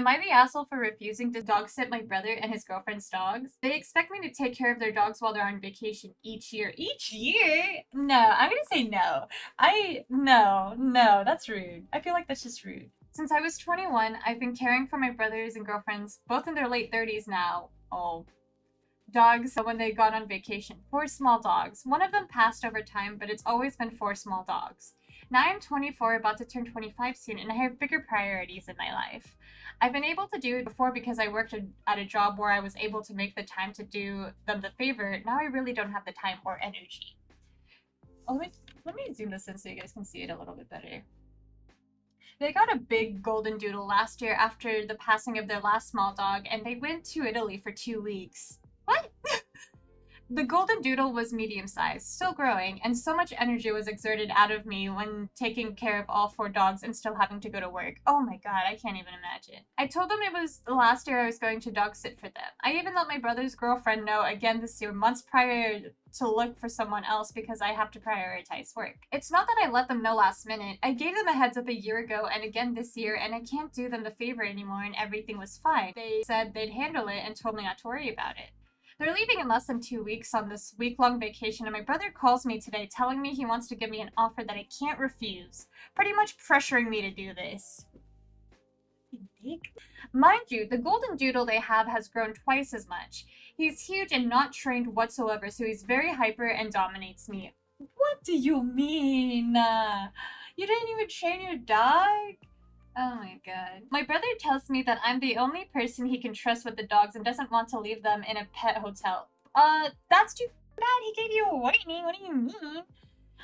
Am I the asshole for refusing to dog sit my brother and his girlfriend's dogs? They expect me to take care of their dogs while they're on vacation each year. Each year? No, I'm gonna say no. No, that's rude. I feel like that's just rude. Since I was 21, I've been caring for my brothers and girlfriends, both in their late 30s now. Oh, dogs when they got on vacation. Four small dogs. One of them passed over time, but it's always been four small dogs. Now I'm 24, about to turn 25 soon, and I have bigger priorities in my life. I've been able to do it before because I worked at a job where I was able to make the time to do them the favor. Now I really don't have the time or energy. Oh, let me zoom this in so you guys can see it a little bit better. They got a big golden doodle last year after the passing of their last small dog, and they went to Italy for 2 weeks. What? The golden doodle was medium-sized, still growing, and so much energy was exerted out of me when taking care of all four dogs and still having to go to work. Oh my god, I can't even imagine. I told them it was the last year I was going to dog sit for them. I even let my brother's girlfriend know again this year, months prior, to look for someone else because I have to prioritize work. It's not that I let them know last minute. I gave them a heads up a year ago and again this year, and I can't do them the favor anymore, and everything was fine. They said they'd handle it and told me not to worry about it. They're leaving in less than 2 weeks on this week-long vacation, and my brother calls me today telling me he wants to give me an offer that I can't refuse, pretty much pressuring me to do this. Mind you, the golden doodle they have has grown twice as much. He's huge and not trained whatsoever, so he's very hyper and dominates me. What do you mean? You didn't even train your dog? Oh my god. My brother tells me that I'm the only person he can trust with the dogs and doesn't want to leave them in a pet hotel. That's too bad. He gave you a warning. What do you mean?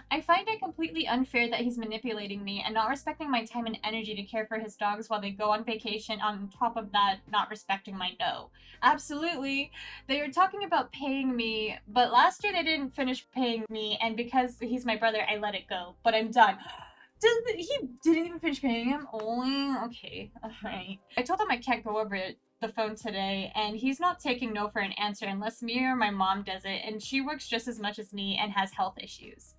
I find it completely unfair that he's manipulating me and not respecting my time and energy to care for his dogs while they go on vacation, on top of that, not respecting my no. Absolutely. They were talking about paying me, but last year they didn't finish paying me, and because he's my brother, I let it go. But I'm done. He didn't even finish paying him? Oh, okay. Alright. I told him I can't go over the phone today, and he's not taking no for an answer unless me or my mom does it, and she works just as much as me and has health issues.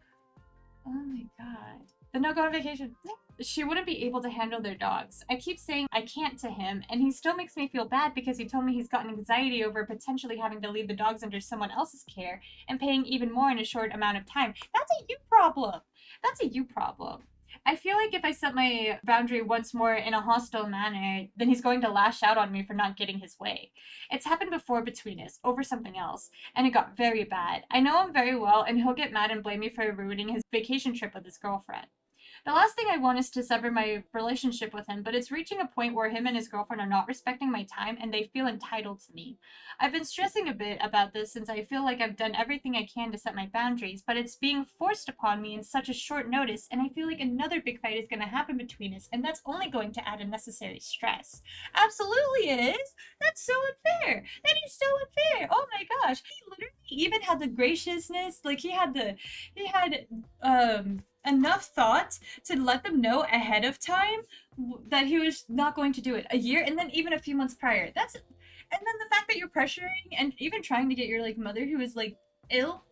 Oh my god. Then no go on vacation. She wouldn't be able to handle their dogs. I keep saying I can't to him, and he still makes me feel bad because he told me he's gotten anxiety over potentially having to leave the dogs under someone else's care and paying even more in a short amount of time. That's a you problem. That's a you problem. I feel like if I set my boundary once more in a hostile manner, then he's going to lash out on me for not getting his way. It's happened before between us, over something else, and it got very bad. I know him very well, and he'll get mad and blame me for ruining his vacation trip with his girlfriend. The last thing I want is to sever my relationship with him, but it's reaching a point where him and his girlfriend are not respecting my time and they feel entitled to me. I've been stressing a bit about this since I feel like I've done everything I can to set my boundaries, but it's being forced upon me in such a short notice, and I feel like another big fight is going to happen between us, and that's only going to add unnecessary stress. Absolutely it is! That's so unfair! That is so unfair! Oh my gosh! He literally even had the graciousness, like he had enough thought to let them know ahead of time that he was not going to do it a year and then even a few months prior. And then the fact that you're pressuring and even trying to get your like mother who is like ill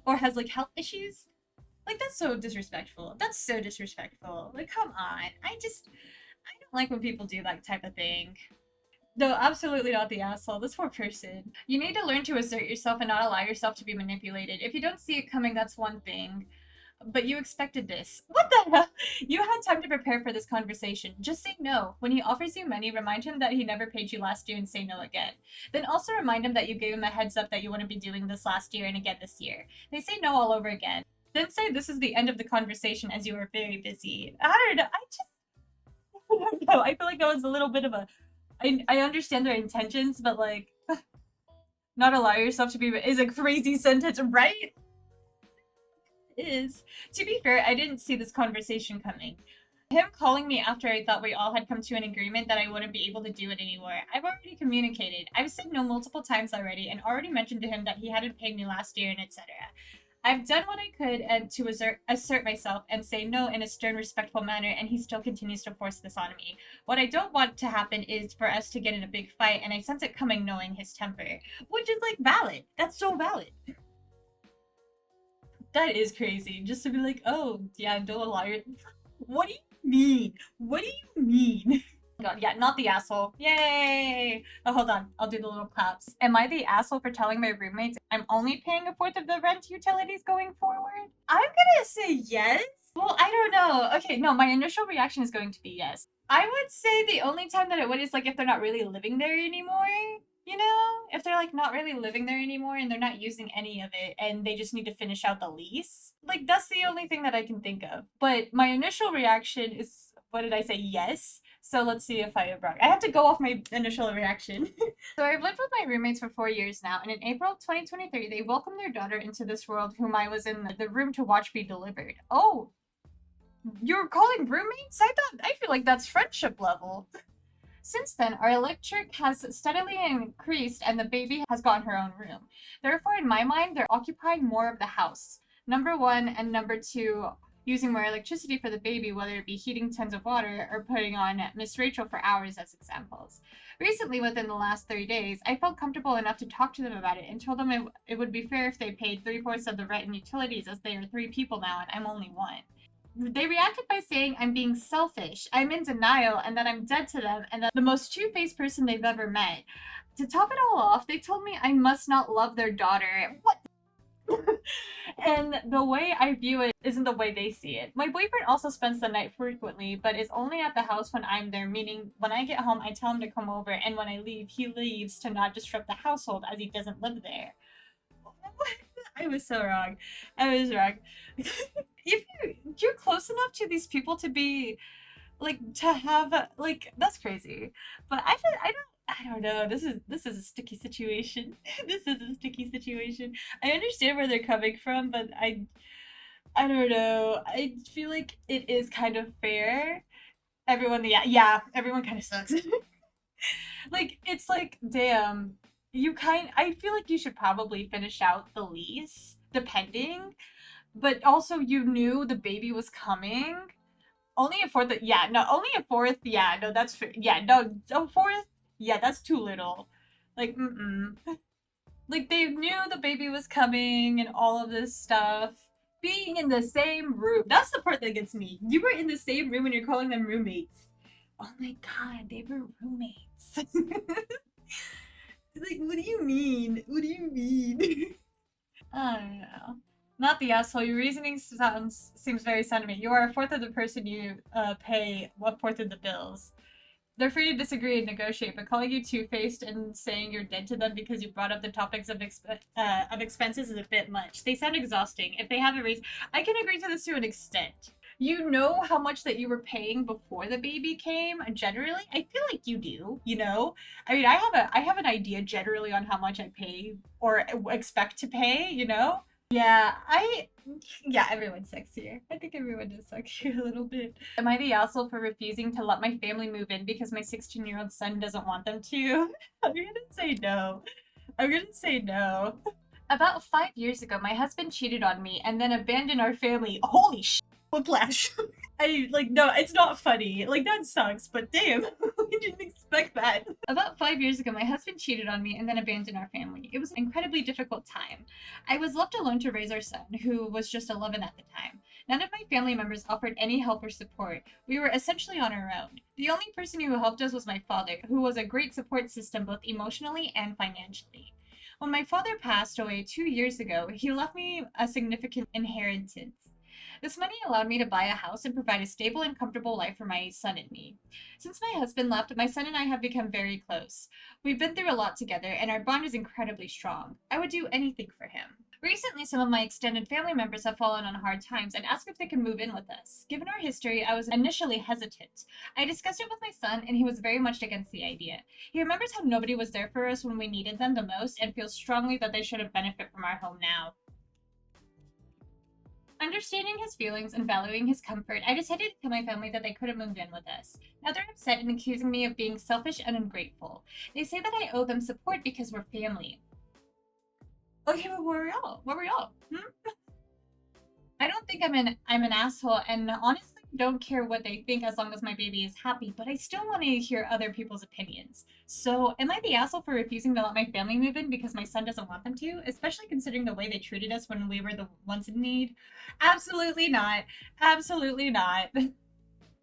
or has like health issues, like that's so disrespectful. That's so disrespectful. Like, come on. I don't like when people do that type of thing. No, absolutely not the asshole. This poor person. You need to learn to assert yourself and not allow yourself to be manipulated. If you don't see it coming, that's one thing. But you expected this. What the hell? You had time to prepare for this conversation. Just say no. When he offers you money, remind him that he never paid you last year and say no again. Then also remind him that you gave him a heads up that you wouldn't be doing this last year and again this year. They say no all over again. Then say this is the end of the conversation as you are very busy. I don't know. I don't know. I feel like that was a little bit of a... I understand their intentions, but like... not allow yourself to be... is a crazy sentence, right? Is. To be fair, I didn't see this conversation coming. Him calling me after I thought we all had come to an agreement that I wouldn't be able to do it anymore. I've already communicated. I've said no multiple times already and already mentioned to him that he hadn't paid me last year and etc. I've done what I could and to assert myself and say no in a stern, respectful manner, and he still continues to force this on me. What I don't want to happen is for us to get in a big fight, and I sense it coming knowing his temper. Which is, like, valid. That's so valid. That is crazy. Just to be like, oh, yeah, don't allow your... What do you mean? What do you mean? God, yeah, not the asshole. Yay! Oh, hold on. I'll do the little claps. Am I the asshole for telling my roommates I'm only paying a fourth of the rent utilities going forward? I'm gonna say yes. Well, I don't know. Okay, no, my initial reaction is going to be yes. I would say the only time that it would is like if they're not really living there anymore. You know? If they're like not really living there anymore and they're not using any of it and they just need to finish out the lease. Like, that's the only thing that I can think of. But my initial reaction is, what did I say? Yes. So let's see if I am wrong. I have to go off my initial reaction. So I've lived with my roommates for 4 years now, and in April of 2023, they welcomed their daughter into this world, whom I was in the room to watch be delivered. Oh, you're calling roommates? I feel like that's friendship level. Since then, our electric has steadily increased and the baby has gotten her own room. Therefore, in my mind, they're occupying more of the house. Number one, and number two, using more electricity for the baby, whether it be heating tons of water or putting on Miss Rachel for hours as examples. Recently, within the last 3 days, I felt comfortable enough to talk to them about it and told them it would be fair if they paid 3/4 of the rent and utilities, as they are 3 people now and I'm only one. They reacted by saying I'm being selfish, I'm in denial, and that I'm dead to them, and that the most two-faced person they've ever met. To top it all off, they told me I must not love their daughter. What? And the way I view it isn't the way they see it. My boyfriend also spends the night frequently, but is only at the house when I'm there, meaning when I get home, I tell him to come over, and when I leave, he leaves to not disrupt the household as he doesn't live there. I was so wrong. I was wrong. If you're close enough to these people to be like to have like that's crazy. But I don't know. This is a sticky situation. This is a sticky situation. I understand where they're coming from, but I don't know. I feel like it is kind of fair. Everyone, yeah, everyone kind of sucks. Like it's like damn, I feel like you should probably finish out the lease depending, but also you knew the baby was coming. Only a fourth, yeah, no, only a fourth, yeah, no, yeah, no, a fourth, yeah, that's too little. Like, like they knew the baby was coming and all of this stuff. Being in the same room, that's the part that gets me. You were in the same room and you're calling them roommates. Oh my god, they were roommates. Like, what do you mean? What do you mean? I don't know. Not the asshole. Your reasoning seems very sound to me. You are a fourth of the person you pay a fourth of the bills. They're free to disagree and negotiate, but calling you two-faced and saying you're dead to them because you brought up the topics of expenses is a bit much. They sound exhausting. If they have a reason, I can agree to this to an extent. You know how much that you were paying before the baby came. Generally, I feel like you do. You know, I mean, I have an idea generally on how much I pay or expect to pay. You know. Yeah, yeah, everyone sucks here. I think everyone does suck here a little bit. Am I the asshole for refusing to let my family move in because my 16-year-old son doesn't want them to? I'm gonna say no. I'm gonna say no. About 5 years ago, my husband cheated on me and then abandoned our family. Holy sh! Whiplash. I like no, it's not funny. Like that sucks, but damn, I didn't expect that. About 5 years ago, my husband cheated on me and then abandoned our family. It was an incredibly difficult time. I was left alone to raise our son, who was just 11 at the time. None of my family members offered any help or support. We were essentially on our own. The only person who helped us was my father, who was a great support system both emotionally and financially. When my father passed away 2 years ago, he left me a significant inheritance. This money allowed me to buy a house and provide a stable and comfortable life for my son and me. Since my husband left, my son and I have become very close. We've been through a lot together, and our bond is incredibly strong. I would do anything for him. Recently, some of my extended family members have fallen on hard times and asked if they can move in with us. Given our history, I was initially hesitant. I discussed it with my son, and he was very much against the idea. He remembers how nobody was there for us when we needed them the most and feels strongly that they shouldn't benefit from our home now. Understanding his feelings and valuing his comfort, I decided to tell my family that they couldn't move in with us. Now they're upset and accusing me of being selfish and ungrateful. They say that I owe them support because we're family. Okay, but where are y'all? Where were y'all? I don't think I'm an asshole, and honestly don't care what they think as long as my baby is happy, but I still want to hear other people's opinions. So, am I the asshole for refusing to let my family move in because my son doesn't want them to, especially considering the way they treated us when we were the ones in need? Absolutely not. Absolutely not.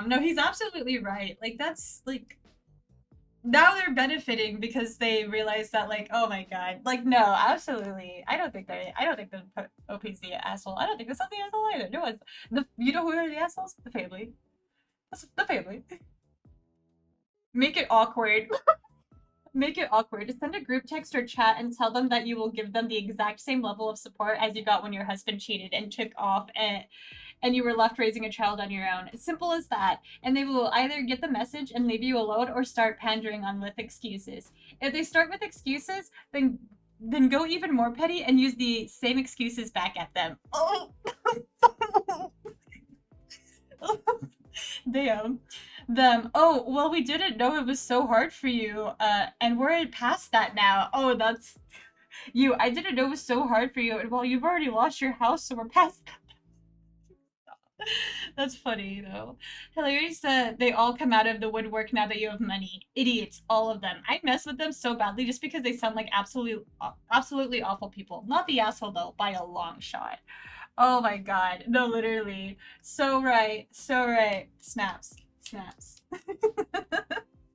No, he's absolutely right. Like that's like now they're benefiting because they realize that, like, oh my god, like, no, absolutely, I don't think the OP's the asshole. I don't think the something the asshole either. No, it's the, you know who are the assholes? The family. That's the family. Make it awkward. Make it awkward. Just send a group text or chat and tell them that you will give them the exact same level of support as you got when your husband cheated and took off and you were left raising a child on your own. Simple as that. And they will either get the message and leave you alone or start pandering on with excuses. If they start with excuses, then go even more petty and use the same excuses back at them. Oh, damn. Them. Oh, well, we didn't know it was so hard for you. And we're past that now. Oh, that's you. I didn't know it was so hard for you. And well, you've already lost your house, so we're past. That's funny though. Hilarious that they all come out of the woodwork now that you have money. Idiots, all of them. I mess with them so badly just because they sound like absolutely awful people. Not the asshole though, by a long shot. Oh my god. No, literally. So right. So right. Snaps. Snaps.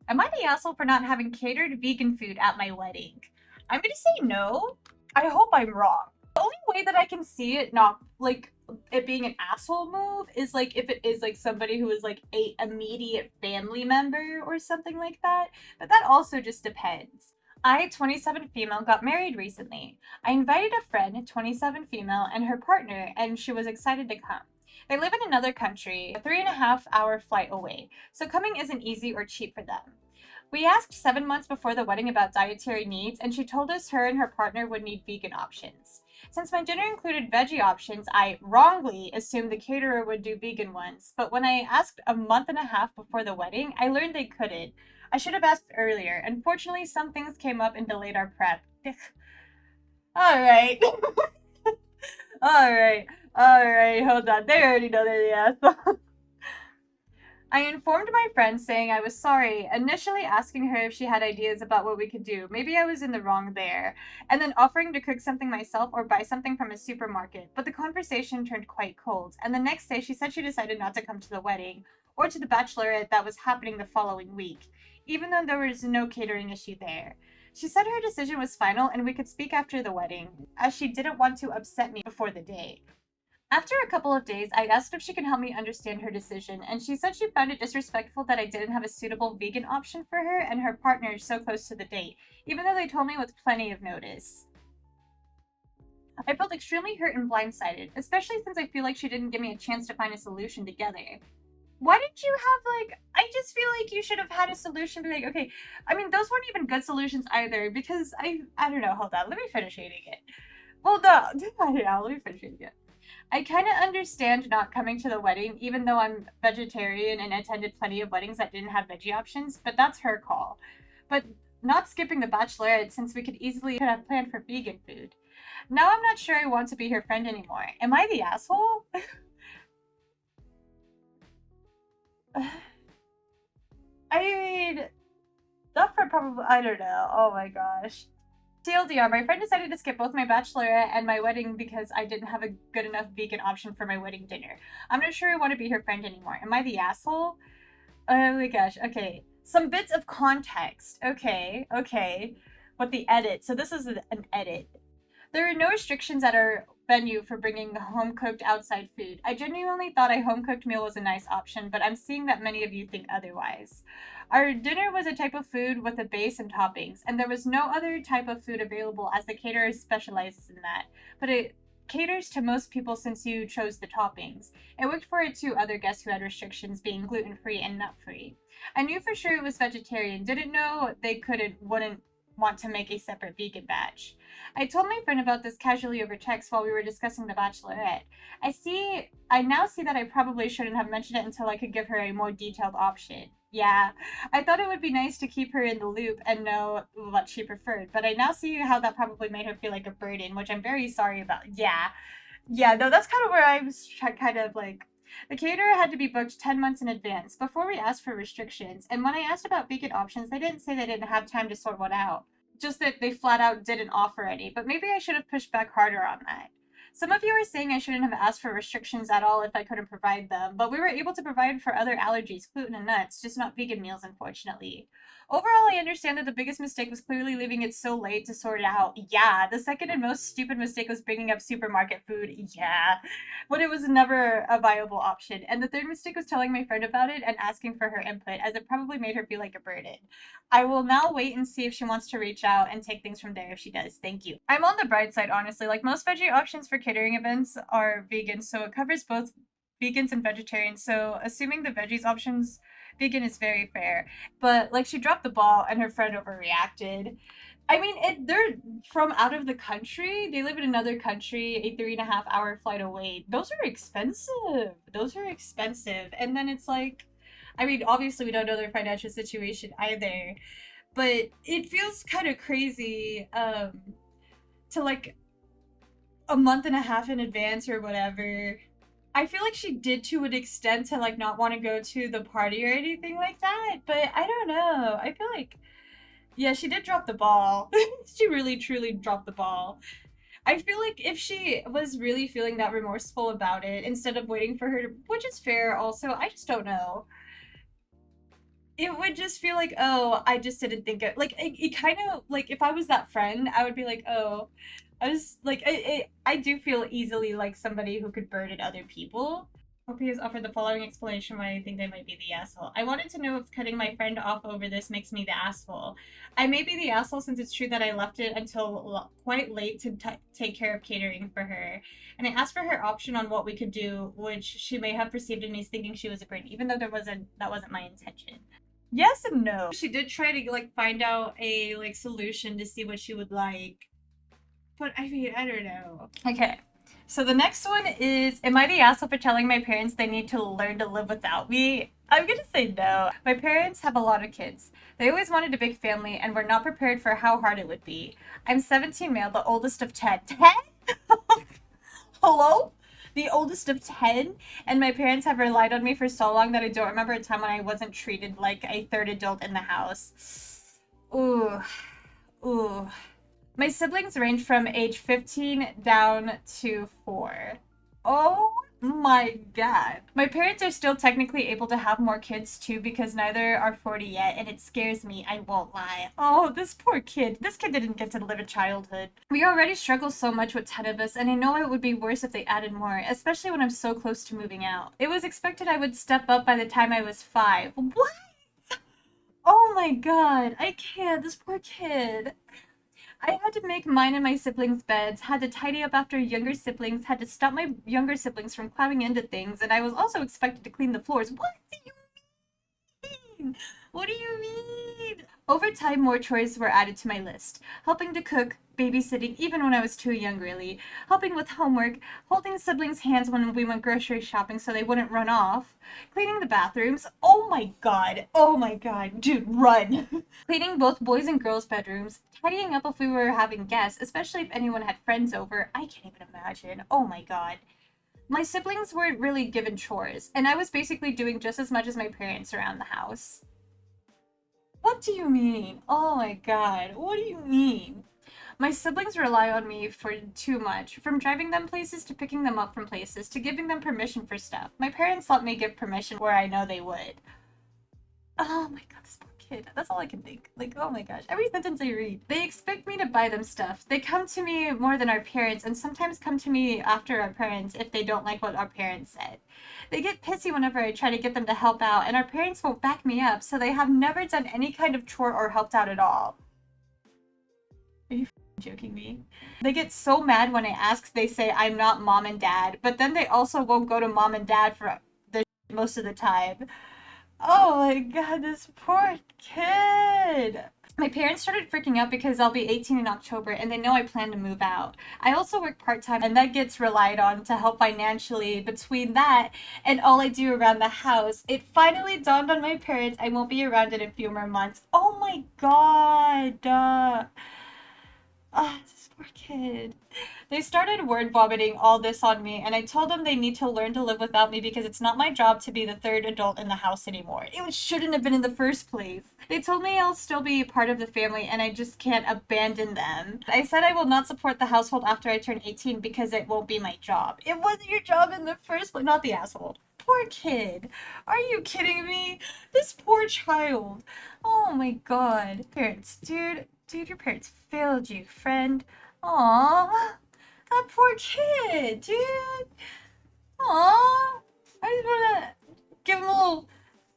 Am I the asshole for not having catered vegan food at my wedding? I'm gonna say no. I hope I'm wrong. The only way that I can see it not like it being an asshole move is like if it is like somebody who is like a immediate family member or something like that. But that also just depends. I, 27 female, got married recently. I invited a friend, 27 female, and her partner, and she was excited to come. They live in another country, a 3.5 hour flight away, so coming isn't easy or cheap for them. We asked 7 months before the wedding about dietary needs, and she told us her and her partner would need vegan options. Since my dinner included veggie options, I wrongly assumed the caterer would do vegan ones, but when I asked a month and a half before the wedding, I learned they couldn't. I should have asked earlier. Unfortunately, some things came up and delayed our prep. Alright. Alright. Alright, hold on. They already know they're the asshole. I informed my friend saying I was sorry, initially asking her if she had ideas about what we could do. Maybe I was in the wrong there. And then offering to cook something myself or buy something from a supermarket. But the conversation turned quite cold. And the next day she said she decided not to come to the wedding or to the bachelorette that was happening the following week, even though there was no catering issue there. She said her decision was final and we could speak after the wedding, as she didn't want to upset me before the day. After a couple of days, I asked if she could help me understand her decision, and she said she found it disrespectful that I didn't have a suitable vegan option for her and her partner so close to the date, even though they told me with plenty of notice. I felt extremely hurt and blindsided, especially since I feel like she didn't give me a chance to find a solution together. Why didn't you have, like, I just feel like you should have had a solution, be like, okay, I mean, those weren't even good solutions either, because I don't know, hold on, let me finish reading it. Well, no, I don't know, let me finish reading it. I kind of understand not coming to the wedding, even though I'm vegetarian and attended plenty of weddings that didn't have veggie options, but that's her call. But not skipping the bachelorette since we could easily have planned for vegan food. Now I'm not sure I want to be her friend anymore. Am I the asshole? I mean, not for probably, I don't know. Oh my gosh. TLDR, my friend decided to skip both my bachelorette and my wedding because I didn't have a good enough vegan option for my wedding dinner. I'm not sure I want to be her friend anymore. Am I the asshole? Oh my gosh. Okay. Some bits of context. Okay. Okay. What the edit. So this is an edit. There are no restrictions at our venue for bringing home cooked outside food. I genuinely thought a home cooked meal was a nice option, but I'm seeing that many of you think otherwise. Our dinner was a type of food with a base and toppings, and there was no other type of food available as the caterer specializes in that. But it caters to most people since you chose the toppings. It worked for 2 other guests who had restrictions, being gluten free and nut free. I knew for sure it was vegetarian, didn't know they wouldn't want to make a separate vegan batch. I told my friend about this casually over text while we were discussing the bachelorette. I now see that I probably shouldn't have mentioned it until I could give her a more detailed option. Yeah, I thought it would be nice to keep her in the loop and know what she preferred, but I now see how that probably made her feel like a burden, which I'm very sorry about. Yeah. Yeah, no, that's kind of where I was kind of like, the caterer had to be booked 10 months in advance before we asked for restrictions, and when I asked about vegan options, they didn't say they didn't have time to sort one out. Just that they flat out didn't offer any, but maybe I should have pushed back harder on that. Some of you are saying I shouldn't have asked for restrictions at all if I couldn't provide them, but we were able to provide for other allergies, gluten and nuts, just not vegan meals, unfortunately. Overall, I understand that the biggest mistake was clearly leaving it so late to sort it out. Yeah, the second and most stupid mistake was bringing up supermarket food. Yeah, when it was never a viable option. And the third mistake was telling my friend about it and asking for her input, as it probably made her feel like a burden. I will now wait and see if she wants to reach out and take things from there if she does. Thank you. I'm on the bright side, honestly. Like, most veggie options for catering events are vegan, so it covers both vegans and vegetarians. So assuming the veggies options vegan is very fair. But like, she dropped the ball and her friend overreacted. I mean, they're from out of the country. They live in another country, a 3.5 hour flight away. Those are expensive. Those are expensive. And then it's like, I mean, obviously we don't know their financial situation either, but it feels kind of crazy to like a month and a half in advance or whatever. I feel like she did to an extent to like not want to go to the party or anything like that, but I don't know. I feel like, yeah, she did drop the ball. She really truly dropped the ball. I feel like if she was really feeling that remorseful about it instead of waiting for her to, which is fair also, I just don't know, it would just feel like, oh, I just didn't think it. Like, it kind of, like, if I was that friend, I would be like, oh, I was, like, I do feel easily like somebody who could burden other people. Hope he has offered the following explanation why I think they might be the asshole. I wanted to know if cutting my friend off over this makes me the asshole. I may be the asshole since it's true that I left it until quite late to take care of catering for her. And I asked for her option on what we could do, which she may have perceived in me as thinking she was a burden, even though that wasn't my intention. Yes and no. She did try to like find out a like solution to see what she would like. But I mean, I don't know. Okay. So the next one is, am I the asshole for telling my parents they need to learn to live without me? I'm gonna say no. My parents have a lot of kids. They always wanted a big family and were not prepared for how hard it would be. I'm 17 male, the oldest of 10. 10? Hello? The oldest of 10, and my parents have relied on me for so long that I don't remember a time when I wasn't treated like a third adult in the house. Ooh. Ooh. My siblings range from age 15 down to 4. Oh my god. My parents are still technically able to have more kids too because neither are 40 yet, and it scares me, I won't lie. Oh, this poor kid. This kid didn't get to live a childhood. We already struggle so much with 10 of us, and I know it would be worse if they added more, especially when I'm so close to moving out. It was expected I would step up by the time I was 5. What? Oh my god. I can't. This poor kid. I had to make mine and my siblings' beds, had to tidy up after younger siblings, had to stop my younger siblings from climbing into things, and I was also expected to clean the floors. What do you mean? What do you mean? Over time, more chores were added to my list. Helping to cook, babysitting, even when I was too young, really. Helping with homework, holding siblings' hands when we went grocery shopping so they wouldn't run off. Cleaning the bathrooms. Oh my god. Oh my god. Dude, run. Cleaning both boys' and girls' bedrooms. Tidying up if we were having guests, especially if anyone had friends over. I can't even imagine. Oh my god. My siblings weren't really given chores, and I was basically doing just as much as my parents around the house. What do you mean? Oh my god. What do you mean? My siblings rely on me for too much, from driving them places to picking them up from places to giving them permission for stuff. My parents let me give permission where I know they would. Oh my god, this poor kid. That's all I can think. Like, oh my gosh. Every sentence I read. They expect me to buy them stuff. They come to me more than our parents, and sometimes come to me after our parents if they don't like what our parents said. They get pissy whenever I try to get them to help out, and our parents won't back me up, so they have never done any kind of chore or helped out at all. Are you joking me? They get so mad when I ask, they say I'm not mom and dad, but then they also won't go to mom and dad for the most of the time. Oh my god, this poor kid. My parents started freaking out because I'll be 18 in October and they know I plan to move out. I also work part-time and that gets relied on to help financially. Between that and all I do around the house, it finally dawned on my parents I won't be around in a few more months. Oh my god. Oh, this poor kid. They started word vomiting all this on me, and I told them they need to learn to live without me because it's not my job to be the third adult in the house anymore. It shouldn't have been in the first place. They told me I'll still be part of the family and I just can't abandon them. I said I will not support the household after I turn 18 because it won't be my job. It wasn't your job in the first place. Not the asshole. Poor kid. Are you kidding me? This poor child. Oh my god. Parents, dude, your parents failed you, friend. Aww. That poor kid, dude. Aww. I just wanna give him a little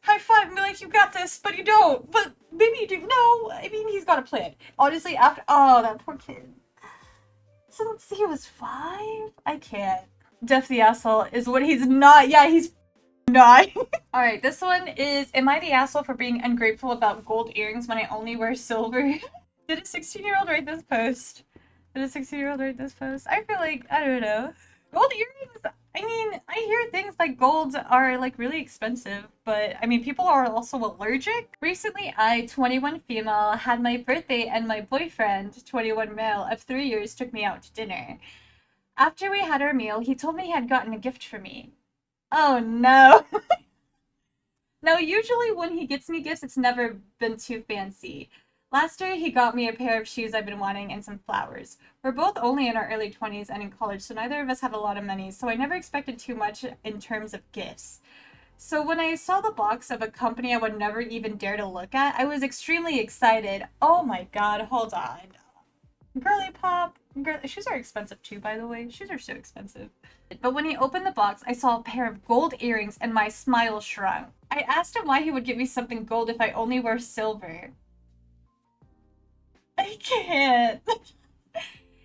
high five and be like, you got this, but you don't. But maybe you do. No, I mean, he's got a plan. Honestly, after. Oh, that poor kid. Since he was 5? I can't. Def the asshole is what he's not. Yeah, he's not. Alright, this one is, am I the asshole for being ungrateful about gold earrings when I only wear silver? Did a 16-year-old write this post? Did a 16-year-old write this post? I feel like, I don't know. Gold earrings, I mean, I hear things like golds are like really expensive, but I mean, people are also allergic. Recently, I, 21 female, had my birthday and my boyfriend, 21 male, of 3 years took me out to dinner. After we had our meal, he told me he had gotten a gift for me. Oh no. Now, usually when he gets me gifts, it's never been too fancy. Last year, he got me a pair of shoes I've been wanting and some flowers. We're both only in our early 20s and in college, so neither of us have a lot of money, so I never expected too much in terms of gifts. So when I saw the box of a company I would never even dare to look at, I was extremely excited. Oh my god, hold on. Girly pop. Shoes are expensive too, by the way. Shoes are so expensive. But when he opened the box, I saw a pair of gold earrings and my smile shrunk. I asked him why he would give me something gold if I only wear silver. I can't.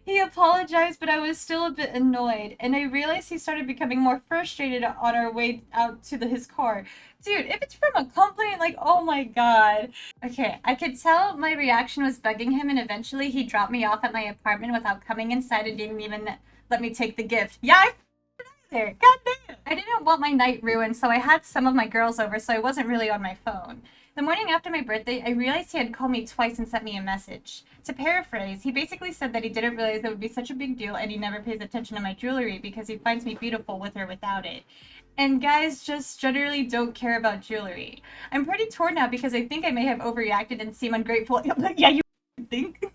He apologized, but I was still a bit annoyed, and I realized he started becoming more frustrated on our way out to his car. Dude, if it's from a company, like, oh my god. Okay, I could tell my reaction was bugging him, and eventually he dropped me off at my apartment without coming inside and didn't even let me take the gift. Yeah, I there. God damn. I didn't want my night ruined, so I had some of my girls over, so I wasn't really on my phone. The morning after my birthday, I realized he had called me twice and sent me a message. To paraphrase, he basically said that he didn't realize it would be such a big deal and he never pays attention to my jewelry because he finds me beautiful with or without it. And guys just generally don't care about jewelry. I'm pretty torn now because I think I may have overreacted and seem ungrateful. Yeah, you think?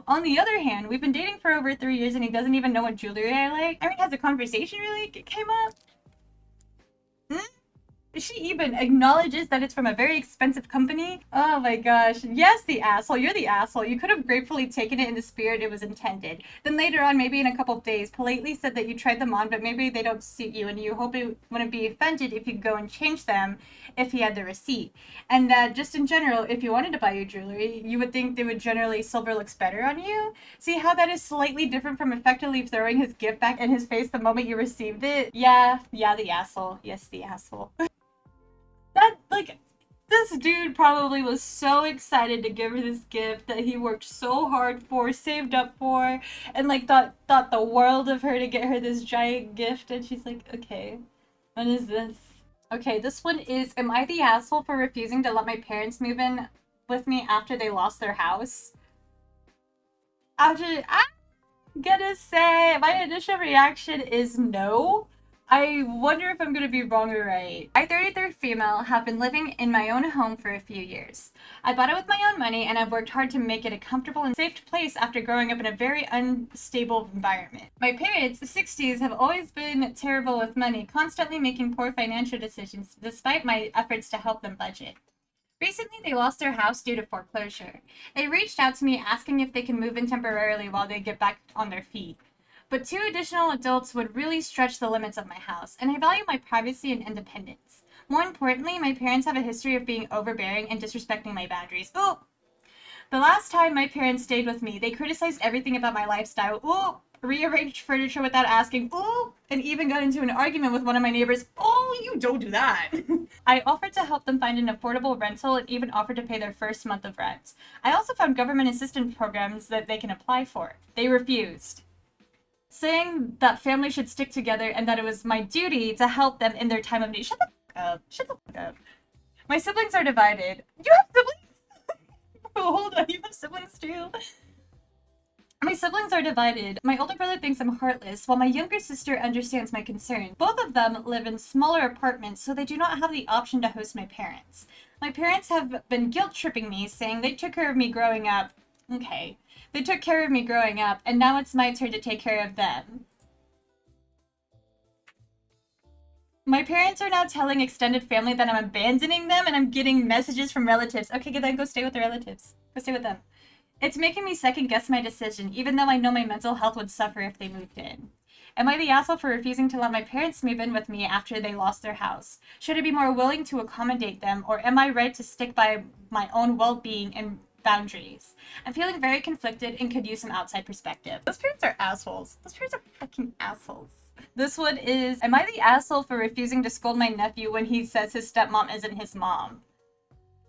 On the other hand, we've been dating for over 3 years and he doesn't even know what jewelry I like. I mean, has the conversation really came up? Hmm? She even acknowledges that it's from a very expensive company. Oh my gosh. Yes, the asshole. You're the asshole. You could have gratefully taken it in the spirit it was intended. Then later on, maybe in a couple of days, politely said that you tried them on, but maybe they don't suit you and you hope he wouldn't be offended if you go and change them if he had the receipt. And that just in general, if you wanted to buy your jewelry, you would think they would generally silver looks better on you. See how that is slightly different from effectively throwing his gift back in his face the moment you received it? Yeah, the asshole. Yes, the asshole. That, like, this dude probably was so excited to give her this gift that he worked so hard for, saved up for, and like thought the world of her to get her this giant gift, and she's like, okay, what is this? Okay, this one is, am I the asshole for refusing to let my parents move in with me after they lost their house? I'm gonna say, my initial reaction is no. I wonder if I'm gonna be wrong or right. I, 33 female, have been living in my own home for a few years. I bought it with my own money and I've worked hard to make it a comfortable and safe place after growing up in a very unstable environment. My parents, the 60s, have always been terrible with money, constantly making poor financial decisions despite my efforts to help them budget. Recently, they lost their house due to foreclosure. They reached out to me asking if they can move in temporarily while they get back on their feet. But 2 additional adults would really stretch the limits of my house, and I value my privacy and independence. More importantly, my parents have a history of being overbearing and disrespecting my boundaries. Ooh! The last time my parents stayed with me, they criticized everything about my lifestyle. Ooh! Rearranged furniture without asking. Ooh! And even got into an argument with one of my neighbors. Oh, you don't do that! I offered to help them find an affordable rental and even offered to pay their first month of rent. I also found government assistance programs that they can apply for. They refused, saying that families should stick together and that it was my duty to help them in their time of need. Shut the fuck up. Shut the fuck up. My siblings are divided. You have siblings? Oh, hold on, you have siblings too? My siblings are divided. My older brother thinks I'm heartless, while my younger sister understands my concern. Both of them live in smaller apartments, so they do not have the option to host my parents. My parents have been guilt-tripping me, saying they took care of me growing up. Okay. They took care of me growing up, and now it's my turn to take care of them. My parents are now telling extended family that I'm abandoning them, and I'm getting messages from relatives. Okay, then go stay with the relatives. Go stay with them. It's making me second guess my decision, even though I know my mental health would suffer if they moved in. Am I the asshole for refusing to let my parents move in with me after they lost their house? Should I be more willing to accommodate them, or am I right to stick by my own well-being and boundaries? I'm feeling very conflicted and could use some outside perspective. Those parents are assholes. Those parents are fucking assholes. This one is, am I the asshole for refusing to scold my nephew when he says his stepmom isn't his mom?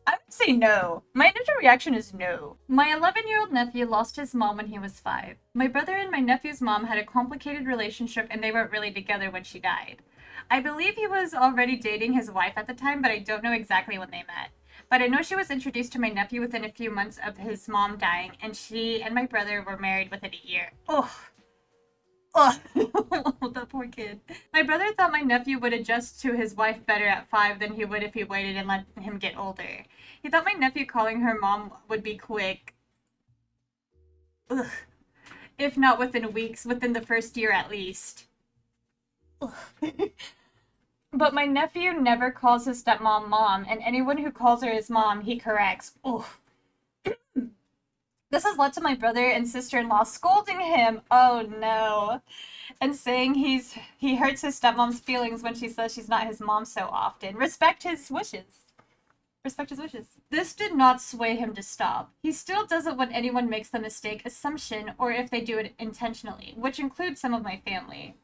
I would say no. My initial reaction is no. My 11-year-old nephew lost his mom when he was 5. My brother and my nephew's mom had a complicated relationship and they weren't really together when she died. I believe he was already dating his wife at the time, but I don't know exactly when they met. But I know she was introduced to my nephew within a few months of his mom dying, and she and my brother were married within a year. Ugh. Ugh. That poor kid. My brother thought my nephew would adjust to his wife better at 5 than he would if he waited and let him get older. He thought my nephew calling her mom would be quick. Ugh. If not within weeks, within the first year at least. Ugh. But my nephew never calls his stepmom mom, and anyone who calls her his mom, he corrects. Ugh. This has led to my brother and sister-in-law scolding him. Oh no. And saying he hurts his stepmom's feelings when she says she's not his mom so often. Respect his wishes. Respect his wishes. This did not sway him to stop. He still doesn't want anyone makes the mistake assumption or if they do it intentionally, which includes some of my family.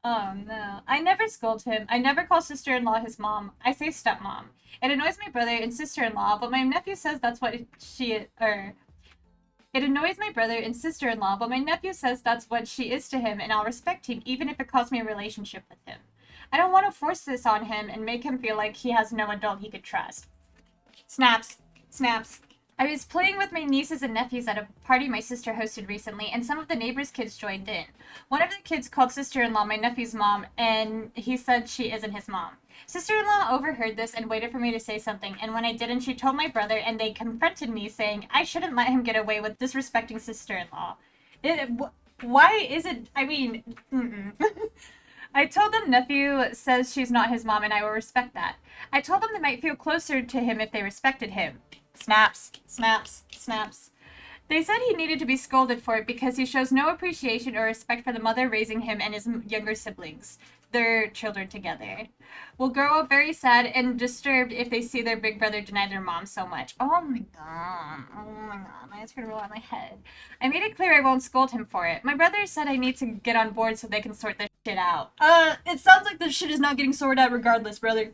Oh no. I never scold him. I never call sister-in-law his mom. I say stepmom. It annoys my brother and sister-in-law, but my nephew says that's what it annoys my brother and sister-in-law, but my nephew says that's what she is to him, and I'll respect him even if it costs me a relationship with him. I don't want to force this on him and make him feel like he has no adult he could trust. Snaps. Snaps. I was playing with my nieces and nephews at a party my sister hosted recently, and some of the neighbors' kids joined in. One of the kids called sister-in-law my nephew's mom, and he said she isn't his mom. Sister-in-law overheard this and waited for me to say something, and when I didn't, she told my brother, and they confronted me, saying I shouldn't let him get away with disrespecting sister-in-law. Why is it, I mean, I told them nephew says she's not his mom, and I will respect that. I told them they might feel closer to him if they respected him. Snaps, snaps, snaps. They said he needed to be scolded for it because he shows no appreciation or respect for the mother raising him and his younger siblings, their children together. Will grow up very sad and disturbed if they see their big brother deny their mom so much. Oh my god. Oh my god. My head's gonna roll out my head. I made it clear I won't scold him for it. My brother said I need to get on board so they can sort this shit out. It sounds like this shit is not getting sorted out regardless, brother.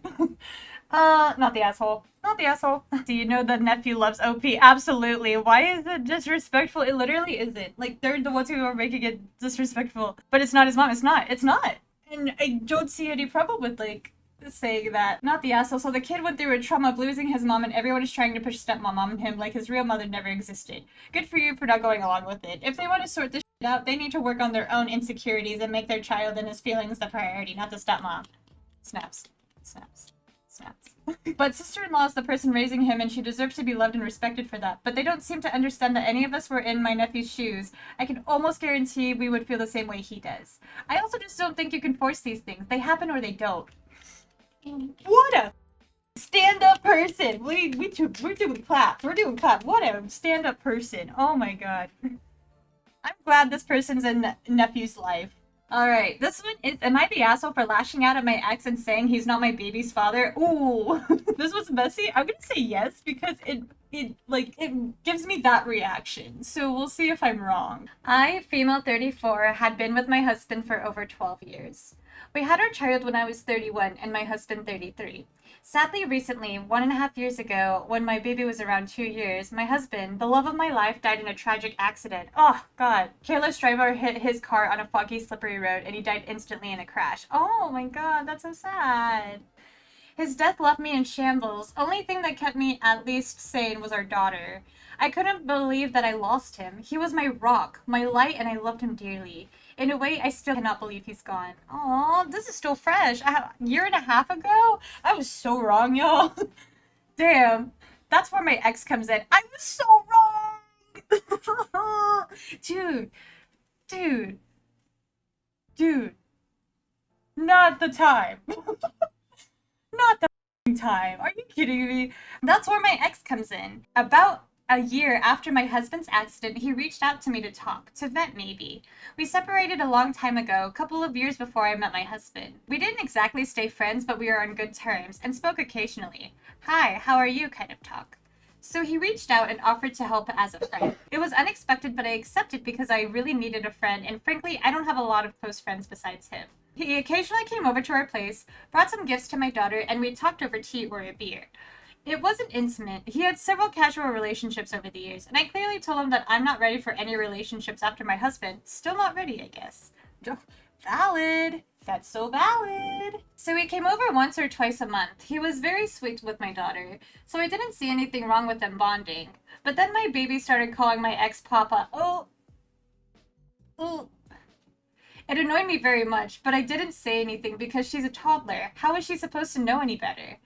Not the asshole. Not the asshole. Do you know the nephew loves OP? Absolutely. Why is it disrespectful? It literally isn't. Like, they're the ones who are making it disrespectful. But it's not his mom. It's not. It's not. And I don't see any problem with, like, saying that. Not the asshole. So the kid went through a trauma of losing his mom and everyone is trying to push stepmom on him like his real mother never existed. Good for you for not going along with it. If they want to sort this shit out, they need to work on their own insecurities and make their child and his feelings the priority, not the stepmom. Snaps. Snaps. Snaps. But sister-in-law is the person raising him and she deserves to be loved and respected for that. But they don't seem to understand that any of us were in my nephew's shoes. I can almost guarantee we would feel the same way he does. I also just don't think you can force these things. They happen or they don't. What a stand-up person. We're doing claps. We're doing claps. What a stand-up person. Oh my god. I'm glad this person's in nephew's life. Alright, this one is, am I the asshole for lashing out at my ex and saying he's not my baby's father? Ooh, this was messy. I'm gonna say yes because it gives me that reaction. So we'll see if I'm wrong. I, female 34, had been with my husband for over 12 years. We had our child when I was 31 and my husband 33. Sadly, recently, 1.5 years ago, when my baby was around 2 years, my husband, the love of my life, died in a tragic accident. Oh, God. Careless driver hit his car on a foggy, slippery road, and he died instantly in a crash. Oh, my God, that's so sad. His death left me in shambles. Only thing that kept me at least sane was our daughter. I couldn't believe that I lost him. He was my rock, my light, and I loved him dearly. In a way, I still cannot believe he's gone. Aw, this is still fresh. A year and a half ago? I was so wrong, y'all. Damn. That's where my ex comes in. I was so wrong! Dude. Dude. Dude. Not the time. Not the time. Are you kidding me? That's where my ex comes in. About a year after my husband's accident, he reached out to me to talk, to vent maybe. We separated a long time ago, a couple of years before I met my husband. We didn't exactly stay friends, but we were on good terms and spoke occasionally. Hi, how are you kind of talk. So he reached out and offered to help as a friend. It was unexpected, but I accepted because I really needed a friend, and frankly, I don't have a lot of close friends besides him. He occasionally came over to our place, brought some gifts to my daughter, and we talked over tea or a beer. It wasn't intimate. He had several casual relationships over the years, and I clearly told him that I'm not ready for any relationships after my husband. Still not ready, I guess. Valid. That's so valid. So he came over once or twice a month. He was very sweet with my daughter, so I didn't see anything wrong with them bonding. But then my baby started calling my ex Papa. Oh. It annoyed me very much, but I didn't say anything because she's a toddler. How is she supposed to know any better?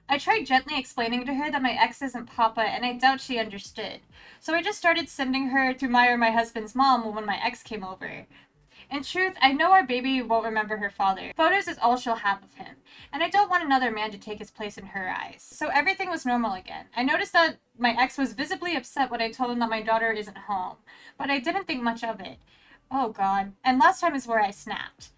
I tried gently explaining to her that my ex isn't Papa, and I doubt she understood. So I just started sending her through my or my husband's mom when my ex came over. In truth, I know our baby won't remember her father. Photos is all she'll have of him, and I don't want another man to take his place in her eyes. So everything was normal again. I noticed that my ex was visibly upset when I told him that my daughter isn't home, but I didn't think much of it. Oh god. And last time is where I snapped.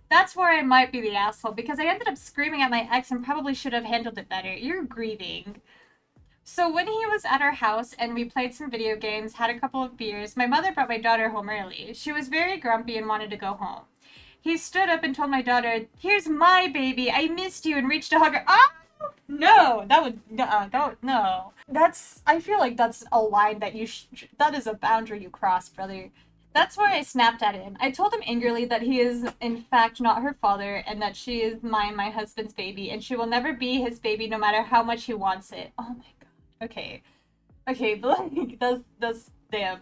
That's where I might be the asshole, because I ended up screaming at my ex and probably should have handled it better. You're grieving. So when he was at our house and we played some video games, had a couple of beers, my mother brought my daughter home early. She was very grumpy and wanted to go home. He stood up and told my daughter, "Here's my baby, I missed you," and reached to hug her. Ah! No, that would, no. I feel like that's a line that that is a boundary you cross, brother. That's where I snapped at him. I told him angrily that he is, in fact, not her father, and that she is my husband's baby, and she will never be his baby no matter how much he wants it. Oh my god. Okay. Okay, but like, that's, damn.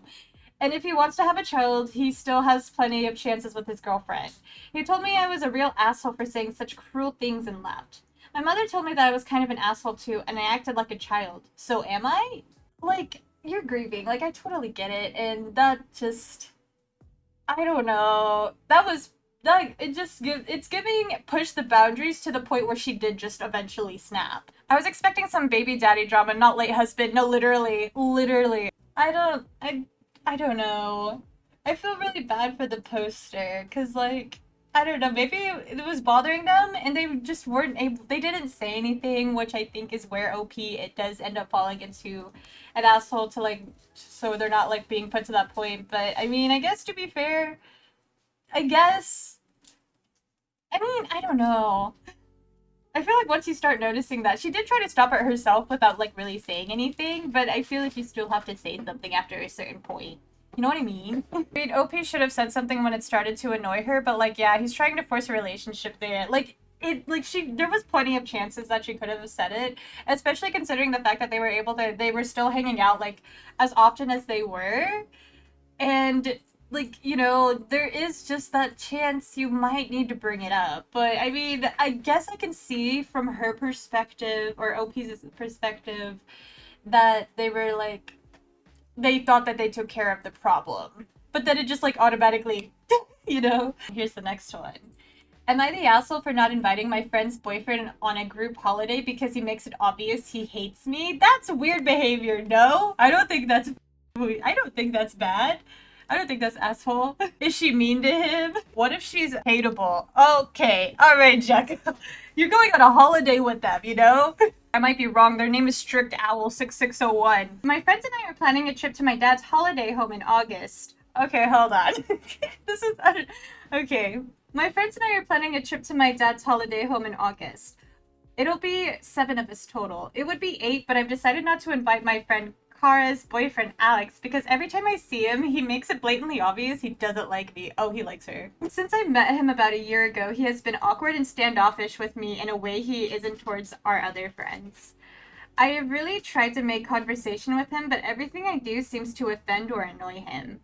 And if he wants to have a child, he still has plenty of chances with his girlfriend. He told me I was a real asshole for saying such cruel things and left. My mother told me that I was kind of an asshole too, and I acted like a child. So am I? Like, you're grieving. Like, I totally get it, and that just... I don't know. It's giving push the boundaries to the point where she did just eventually snap. I was expecting some baby daddy drama, not late husband. No, literally. I don't know. I feel really bad for the poster, cause like, I don't know, maybe it was bothering them and they just weren't able, they didn't say anything, which I think is where it does end up falling into an asshole to like, so they're not like being put to that point. But I mean, I guess to be fair, I don't know. I feel like once you start noticing that, she did try to stop it herself without like really saying anything, but I feel like you still have to say something after a certain point. You know what I mean? I mean, OP should have said something when it started to annoy her, but like, yeah, he's trying to force a relationship there. There was plenty of chances that she could have said it, especially considering the fact that they were still hanging out like as often as they were. And like, you know, there is just that chance you might need to bring it up. But I mean, I guess I can see from her perspective, or OP's perspective, that they were like, they thought that they took care of the problem. But then it just like automatically, you know? Here's the next one. Am I the asshole for not inviting my friend's boyfriend on a group holiday because he makes it obvious he hates me? That's weird behavior, no? I don't think that's bad. I don't think that's asshole. Is she mean to him? What if she's hateable? Okay, alright, Jack. You're going on a holiday with them, you know? I might be wrong, their name is Strict Owl 6601. My friends and I are planning a trip to my dad's holiday home in August. Okay, hold on. Okay. My friends and I are planning a trip to my dad's holiday home in August. It'll be 7 of us total. It would be 8, but I've decided not to invite my friend Kara's boyfriend, Alex, because every time I see him, he makes it blatantly obvious he doesn't like me. Oh, he likes her. Since I met him about a year ago, he has been awkward and standoffish with me in a way he isn't towards our other friends. I have really tried to make conversation with him, but everything I do seems to offend or annoy him.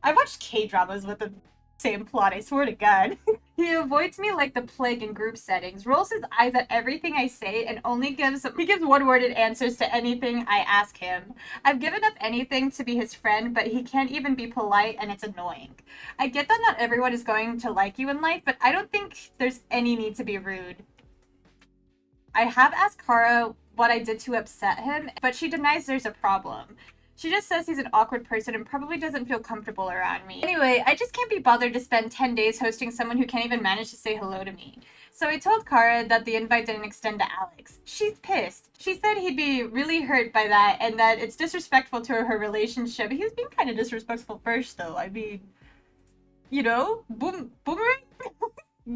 I watched K-dramas with the same plot, I swear to God. He avoids me like the plague in group settings, rolls his eyes at everything I say, and only gives one-worded answers to anything I ask him. I've given up anything to be his friend, but he can't even be polite, and it's annoying. I get that not everyone is going to like you in life, but I don't think there's any need to be rude. I have asked Kara what I did to upset him, but she denies there's a problem. She just says he's an awkward person and probably doesn't feel comfortable around me. Anyway, I just can't be bothered to spend 10 days hosting someone who can't even manage to say hello to me. So I told Kara that the invite didn't extend to Alex. She's pissed. She said he'd be really hurt by that and that it's disrespectful to her relationship. He was being kind of disrespectful first, though. I mean, you know, boomerang?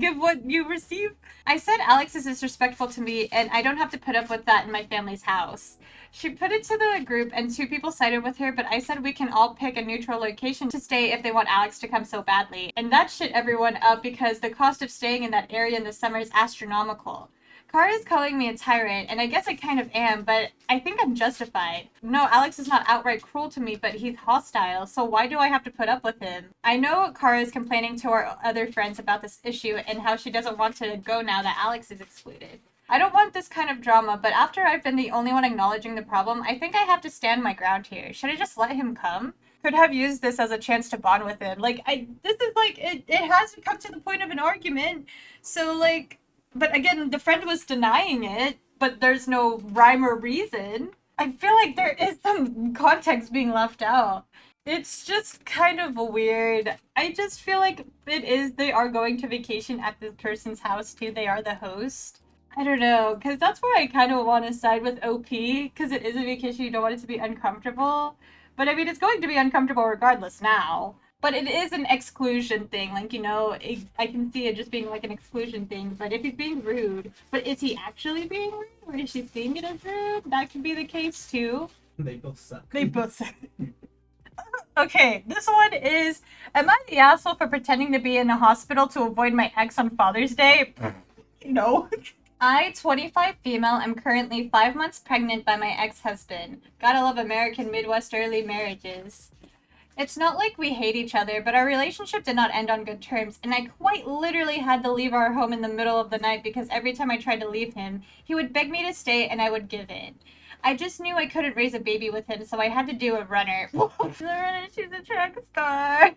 Give what you receive. I said Alex is disrespectful to me and I don't have to put up with that in my family's house. She put it to the group and 2 people sided with her, but I said we can all pick a neutral location to stay if they want Alex to come so badly. And that shit everyone up because the cost of staying in that area in the summer is astronomical. Kara is calling me a tyrant, and I guess I kind of am, but I think I'm justified. No, Alex is not outright cruel to me, but he's hostile, so why do I have to put up with him? I know Kara is complaining to our other friends about this issue and how she doesn't want to go now that Alex is excluded. I don't want this kind of drama, but after I've been the only one acknowledging the problem, I think I have to stand my ground here. Should I just let him come? Could have used this as a chance to bond with him. It hasn't come to the point of an argument, so but again, the friend was denying it, but there's no rhyme or reason. I feel like there is some context being left out. It's just kind of weird. I just feel like they are going to vacation at this person's house too. They are the host. I don't know, because that's where I kind of want to side with OP, because it is a vacation, you don't want it to be uncomfortable. But I mean, it's going to be uncomfortable regardless now. But it is an exclusion thing, I can see it just being like an exclusion thing, but if he's being rude, but is he actually being rude, or is she seeing it as rude? That could be the case too. They both suck. They both suck. Okay, this one is, am I the asshole for pretending to be in a hospital to avoid my ex on Father's Day? No. I, 25 female, am currently 5 months pregnant by my ex-husband. Gotta love American Midwest early marriages. It's not like we hate each other, but our relationship did not end on good terms, and I quite literally had to leave our home in the middle of the night because every time I tried to leave him, he would beg me to stay and I would give in. I just knew I couldn't raise a baby with him, so I had to do a runner. She's a track star.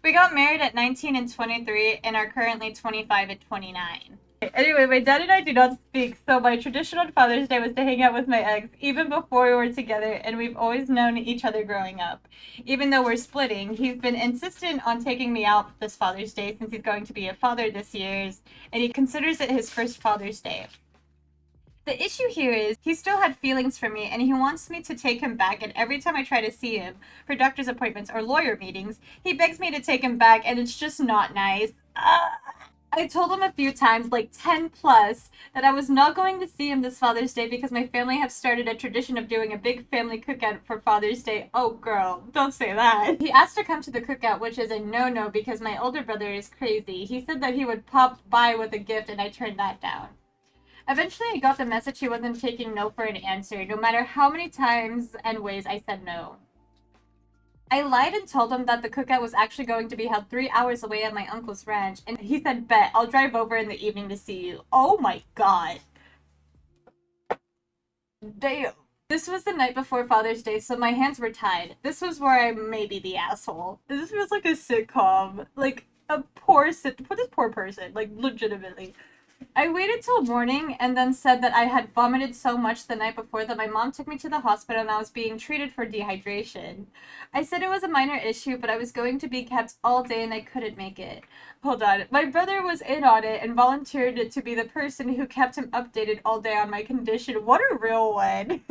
We got married at 19 and 23 and are currently 25 and 29. Anyway, my dad and I do not speak, so my tradition on Father's Day was to hang out with my ex, even before we were together, and we've always known each other growing up. Even though we're splitting, he's been insistent on taking me out this Father's Day since he's going to be a father this year, and he considers it his first Father's Day. The issue here is, he still had feelings for me, and he wants me to take him back, and every time I try to see him, for doctor's appointments or lawyer meetings, he begs me to take him back, and it's just not nice. I told him a few times, like 10 plus, that I was not going to see him this Father's Day because my family have started a tradition of doing a big family cookout for Father's Day. Oh girl, don't say that. He asked to come to the cookout, which is a no-no because my older brother is crazy. He said that he would pop by with a gift and I turned that down. Eventually I got the message he wasn't taking no for an answer, no matter how many times and ways I said no. I lied and told him that the cookout was actually going to be held 3 hours away at my uncle's ranch, and he said, bet, I'll drive over in the evening to see you. Oh my god. Damn. This was the night before Father's Day, so my hands were tied. This was where I may be the asshole. This feels like a sitcom. Like, a poor this poor person, like, legitimately. I waited till morning and then said that I had vomited so much the night before that my mom took me to the hospital and I was being treated for dehydration. I said it was a minor issue, but I was going to be kept all day and I couldn't make it. Hold on. My brother was in on it and volunteered to be the person who kept him updated all day on my condition. What a real one.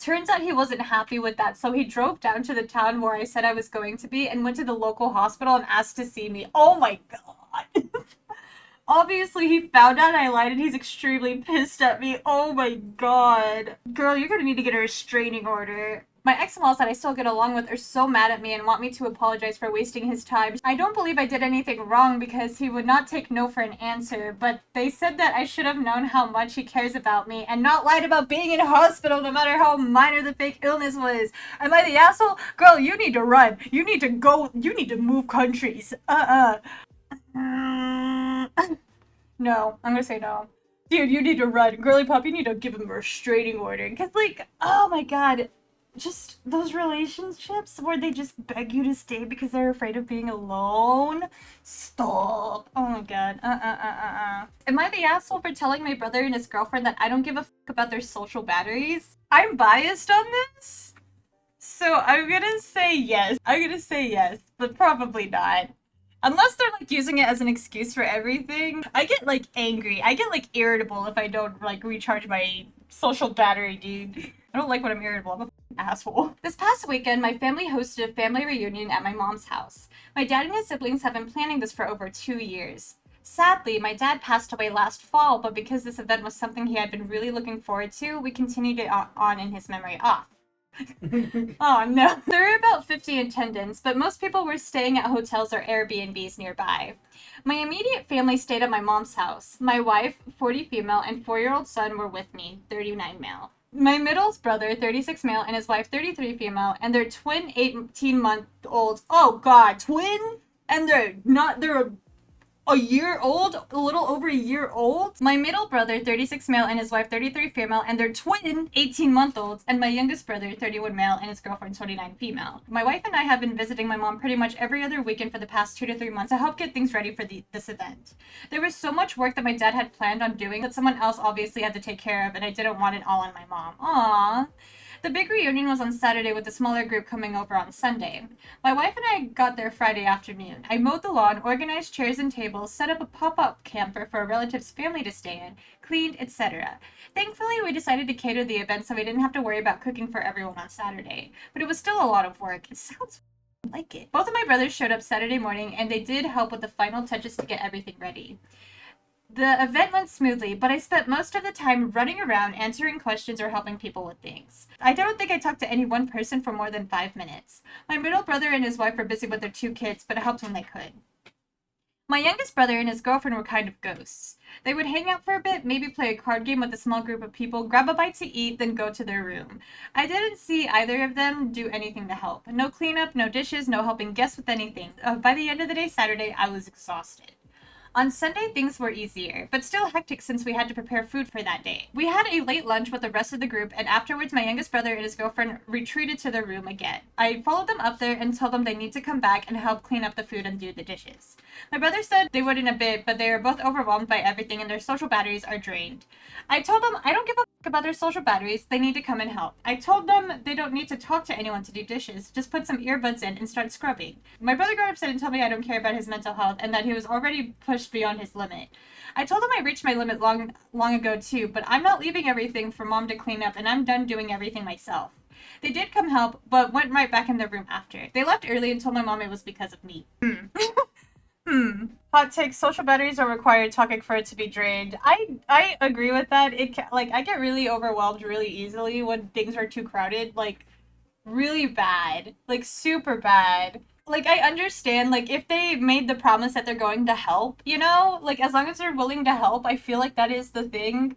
Turns out he wasn't happy with that, so he drove down to the town where I said I was going to be and went to the local hospital and asked to see me. Oh my god. Obviously, he found out I lied and he's extremely pissed at me. Oh my god. Girl, you're gonna need to get a restraining order. My ex-in-laws that I still get along with are so mad at me and want me to apologize for wasting his time. I don't believe I did anything wrong because he would not take no for an answer, but they said that I should have known how much he cares about me and not lied about being in hospital no matter how minor the fake illness was. Am I the asshole? Girl, you need to run. You need to go. You need to move countries. Mm, no, I'm gonna say no. Dude, you need to run. Girly Pop, you need to give him a restraining order. Because, like, oh my god. Just those relationships where they just beg you to stay because they're afraid of being alone. Stop. Oh my god. Am I the asshole for telling my brother and his girlfriend that I don't give a fuck about their social batteries? I'm biased on this. So I'm gonna say yes. I'm gonna say yes, but probably not. Unless they're like using it as an excuse for everything. I get like angry. I get like irritable if I don't like recharge my social battery, dude. I don't like when I'm irritable. I'm a asshole. This past weekend, my family hosted a family reunion at my mom's house. My dad and his siblings have been planning this for over 2 years. Sadly, my dad passed away last fall, but because this event was something he had been really looking forward to, we continued it on in his memory off. Oh no. There were about 50 attendants, but most people were staying at hotels or Airbnbs nearby. My immediate family stayed at my mom's house. My wife, 40 female, and 4-year-old son were with me, 39 male. My middle brother, 36 male, and his wife, 33 female, and their twin 18-month-old, oh god, twins? And they're a year old, a little over a year old. My middle brother, 36 male, and his wife, 33 female, and their twin, 18-month-olds, and my youngest brother, 31 male, and his girlfriend, 29 female. My wife and I have been visiting my mom pretty much every other weekend for the past 2 to 3 months to help get things ready for this event. There was so much work that my dad had planned on doing that someone else obviously had to take care of, and I didn't want it all on my mom. Aww. The big reunion was on Saturday with a smaller group coming over on Sunday. My wife and I got there Friday afternoon. I mowed the lawn, organized chairs and tables, set up a pop-up camper for a relative's family to stay in, cleaned, etc. Thankfully, we decided to cater the event so we didn't have to worry about cooking for everyone on Saturday. But it was still a lot of work. It sounds like it. Both of my brothers showed up Saturday morning and they did help with the final touches to get everything ready. The event went smoothly, but I spent most of the time running around, answering questions, or helping people with things. I don't think I talked to any one person for more than 5 minutes. My middle brother and his wife were busy with their 2 kids, but it helped when they could. My youngest brother and his girlfriend were kind of ghosts. They would hang out for a bit, maybe play a card game with a small group of people, grab a bite to eat, then go to their room. I didn't see either of them do anything to help. No cleanup, no dishes, no helping guests with anything. By the end of the day Saturday, I was exhausted. On Sunday, things were easier, but still hectic since we had to prepare food for that day. We had a late lunch with the rest of the group, and afterwards my youngest brother and his girlfriend retreated to their room again. I followed them up there and told them they need to come back and help clean up the food and do the dishes. My brother said they would in a bit, but they are both overwhelmed by everything and their social batteries are drained. I told them I don't give a fuck about their social batteries, they need to come and help. I told them they don't need to talk to anyone to do dishes, just put some earbuds in and start scrubbing. My brother got upset and told me I don't care about his mental health and that he was already pushed beyond his limit. I told him I reached my limit long ago too, but I'm not leaving everything for mom to clean up and I'm done doing everything myself. They did come help, but went right back in their room after. They left early and told my mom it was because of me. Hot take, social batteries are required talking for it to be drained. I agree with that. I get really overwhelmed really easily when things are too crowded, like really bad, like super bad. Like I understand, like if they made the promise that they're going to help, you know, like as long as they're willing to help, I feel like that is the thing.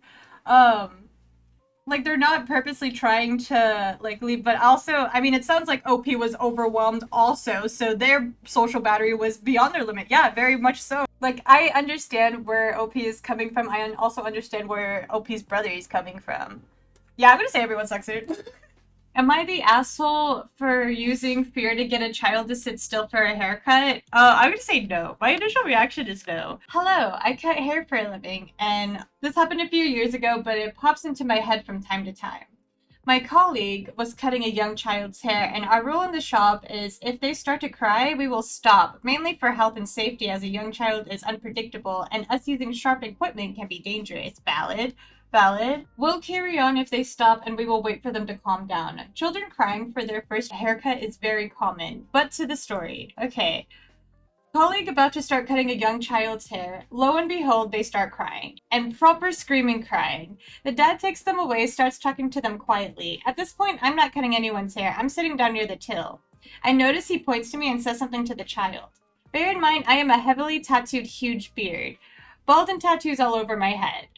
Like they're not purposely trying to like leave, but also I mean it sounds like OP was overwhelmed also, so their social battery was beyond their limit. Yeah, very much so. Like I understand where OP is coming from. I also understand where OP's brother is coming from. Yeah, I'm gonna say everyone sucks it. Am I the asshole for using fear to get a child to sit still for a haircut? I'm gonna say no. My initial reaction is no. Hello, I cut hair for a living, and this happened a few years ago, but it pops into my head from time to time. My colleague was cutting a young child's hair, and our rule in the shop is if they start to cry, we will stop, mainly for health and safety as a young child is unpredictable, and us using sharp equipment can be dangerous. Valid. Valid. We'll carry on if they stop and we will wait for them to calm down. Children crying for their first haircut is very common. But to the story. Okay. Colleague about to start cutting a young child's hair. Lo and behold, they start crying. And proper screaming crying. The dad takes them away, starts talking to them quietly. At this point, I'm not cutting anyone's hair. I'm sitting down near the till. I notice he points to me and says something to the child. Bear in mind, I am a heavily tattooed huge beard. Bald and tattoos all over my head.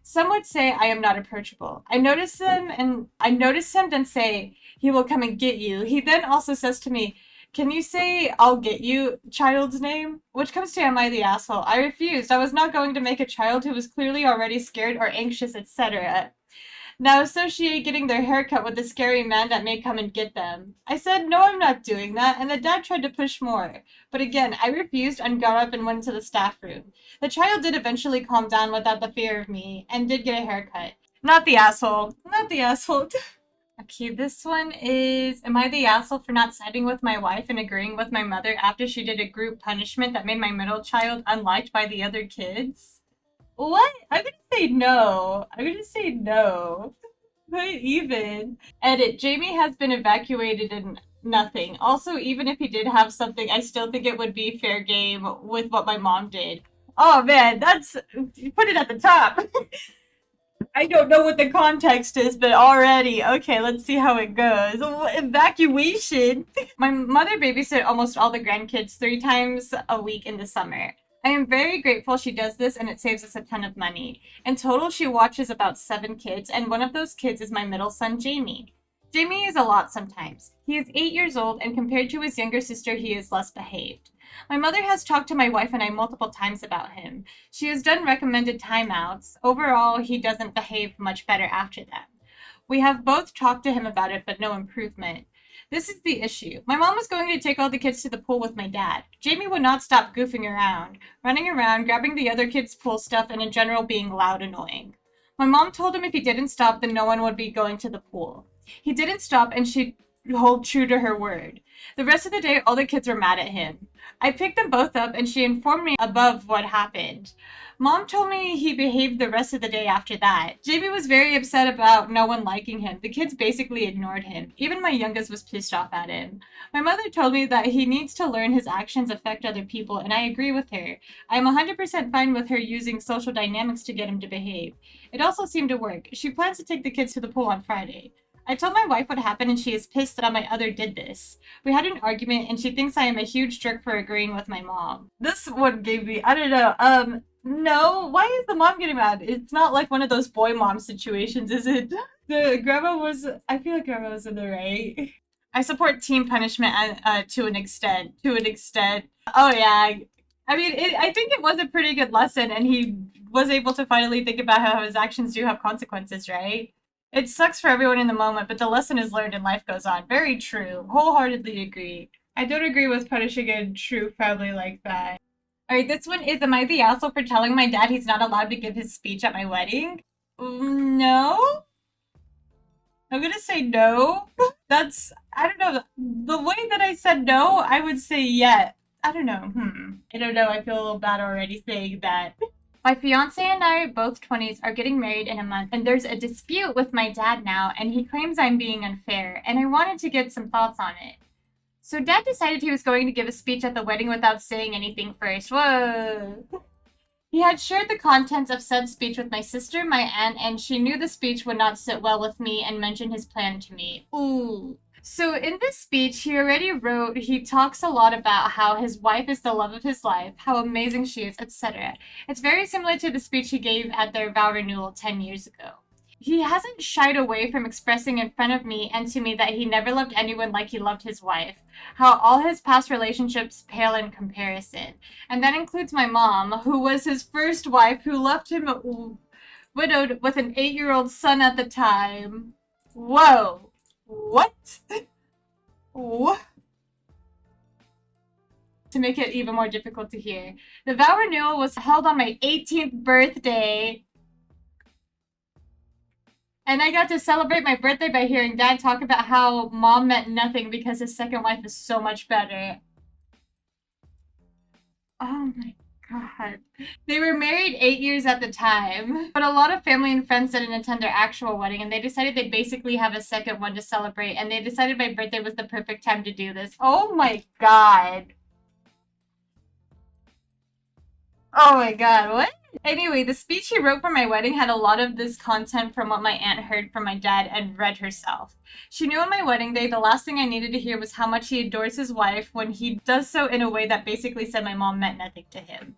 Some would say I am not approachable. I notice him, then say, he will come and get you. He then also says to me, can you say I'll get you child's name? Which comes to am I the asshole? I refused. I was not going to make a child who was clearly already scared or anxious, etc. Now associate getting their hair cut with the scary man that may come and get them. I said, no, I'm not doing that, and the dad tried to push more. But again, I refused and got up and went into the staff room. The child did eventually calm down without the fear of me, and did get a haircut. Not the asshole. Not the asshole. Okay, this one is, am I the asshole for not siding with my wife and agreeing with my mother after she did a group punishment that made my middle child unliked by the other kids? What? I'm gonna say no. I'm gonna say no. Not even. Edit. Jamie has been evacuated and nothing. Also, even if he did have something, I still think it would be fair game with what my mom did. Oh man, that's, you put it at the top. I don't know what the context is, but already, okay, let's see how it goes. Evacuation. My mother babysit almost all the grandkids 3 times a week in the summer. I am very grateful she does this and it saves us a ton of money. In total, she watches about 7 kids, and one of those kids is my middle son, Jamie. Jamie is a lot sometimes. He is 8 years old, and compared to his younger sister, he is less behaved. My mother has talked to my wife and I multiple times about him. She has done recommended timeouts. Overall, he doesn't behave much better after them. We have both talked to him about it, but no improvement. This is the issue. My mom was going to take all the kids to the pool with my dad. Jamie would not stop goofing around, running around, grabbing the other kids' pool stuff, and in general being loud annoying. My mom told him if he didn't stop, then no one would be going to the pool. He didn't stop, and she'd hold true to her word. The rest of the day, all the kids were mad at him. I picked them both up, and she informed me above what happened. Mom told me he behaved the rest of the day after that. Jamie was very upset about no one liking him. The kids basically ignored him. Even my youngest was pissed off at him. My mother told me that he needs to learn his actions affect other people, and I agree with her. I am 100% fine with her using social dynamics to get him to behave. It also seemed to work. She plans to take the kids to the pool on Friday. I told my wife what happened and she is pissed that my other did this. We had an argument and she thinks I am a huge jerk for agreeing with my mom. This one gave me, I don't know, no, why is the mom getting mad? It's not like one of those boy mom situations, is it? The grandma was, I feel like grandma was in the right. I support teen punishment to an extent. To an extent. Oh yeah. I mean, I think it was a pretty good lesson and he was able to finally think about how his actions do have consequences, right? It sucks for everyone in the moment, but the lesson is learned and life goes on. Very true. Wholeheartedly agree. I don't agree with punishing a true family like that. Alright, this one is, am I the asshole for telling my dad he's not allowed to give his speech at my wedding? No? I'm gonna say no. That's, I don't know. The way that I said no, I would say yeah. I don't know. I don't know. I feel a little bad already saying that. My fiance and I, both 20s, are getting married in a month, and there's a dispute with my dad now, and he claims I'm being unfair, and I wanted to get some thoughts on it. So dad decided he was going to give a speech at the wedding without saying anything first. Whoa. He had shared the contents of said speech with my sister, my aunt, and she knew the speech would not sit well with me and mentioned his plan to me. Ooh. So in this speech, he already wrote, he talks a lot about how his wife is the love of his life, how amazing she is, etc. It's very similar to the speech he gave at their vow renewal 10 years ago. He hasn't shied away from expressing in front of me and to me that he never loved anyone like he loved his wife, how all his past relationships pale in comparison. And that includes my mom, who was his first wife, who left him widowed with an 8-year-old son at the time. Whoa. What? What? To make it even more difficult to hear. The vow renewal was held on my 18th birthday. And I got to celebrate my birthday by hearing Dad talk about how Mom meant nothing because his second wife is so much better. Oh my god. They were married 8 years at the time, but a lot of family and friends didn't attend their actual wedding, and they decided they'd basically have a second one to celebrate, and they decided my birthday was the perfect time to do this. Oh my god. Oh my god, what? Anyway, the speech he wrote for my wedding had a lot of this content from what my aunt heard from my dad and read herself. She knew on my wedding day the last thing I needed to hear was how much he adores his wife when he does so in a way that basically said my mom meant nothing to him.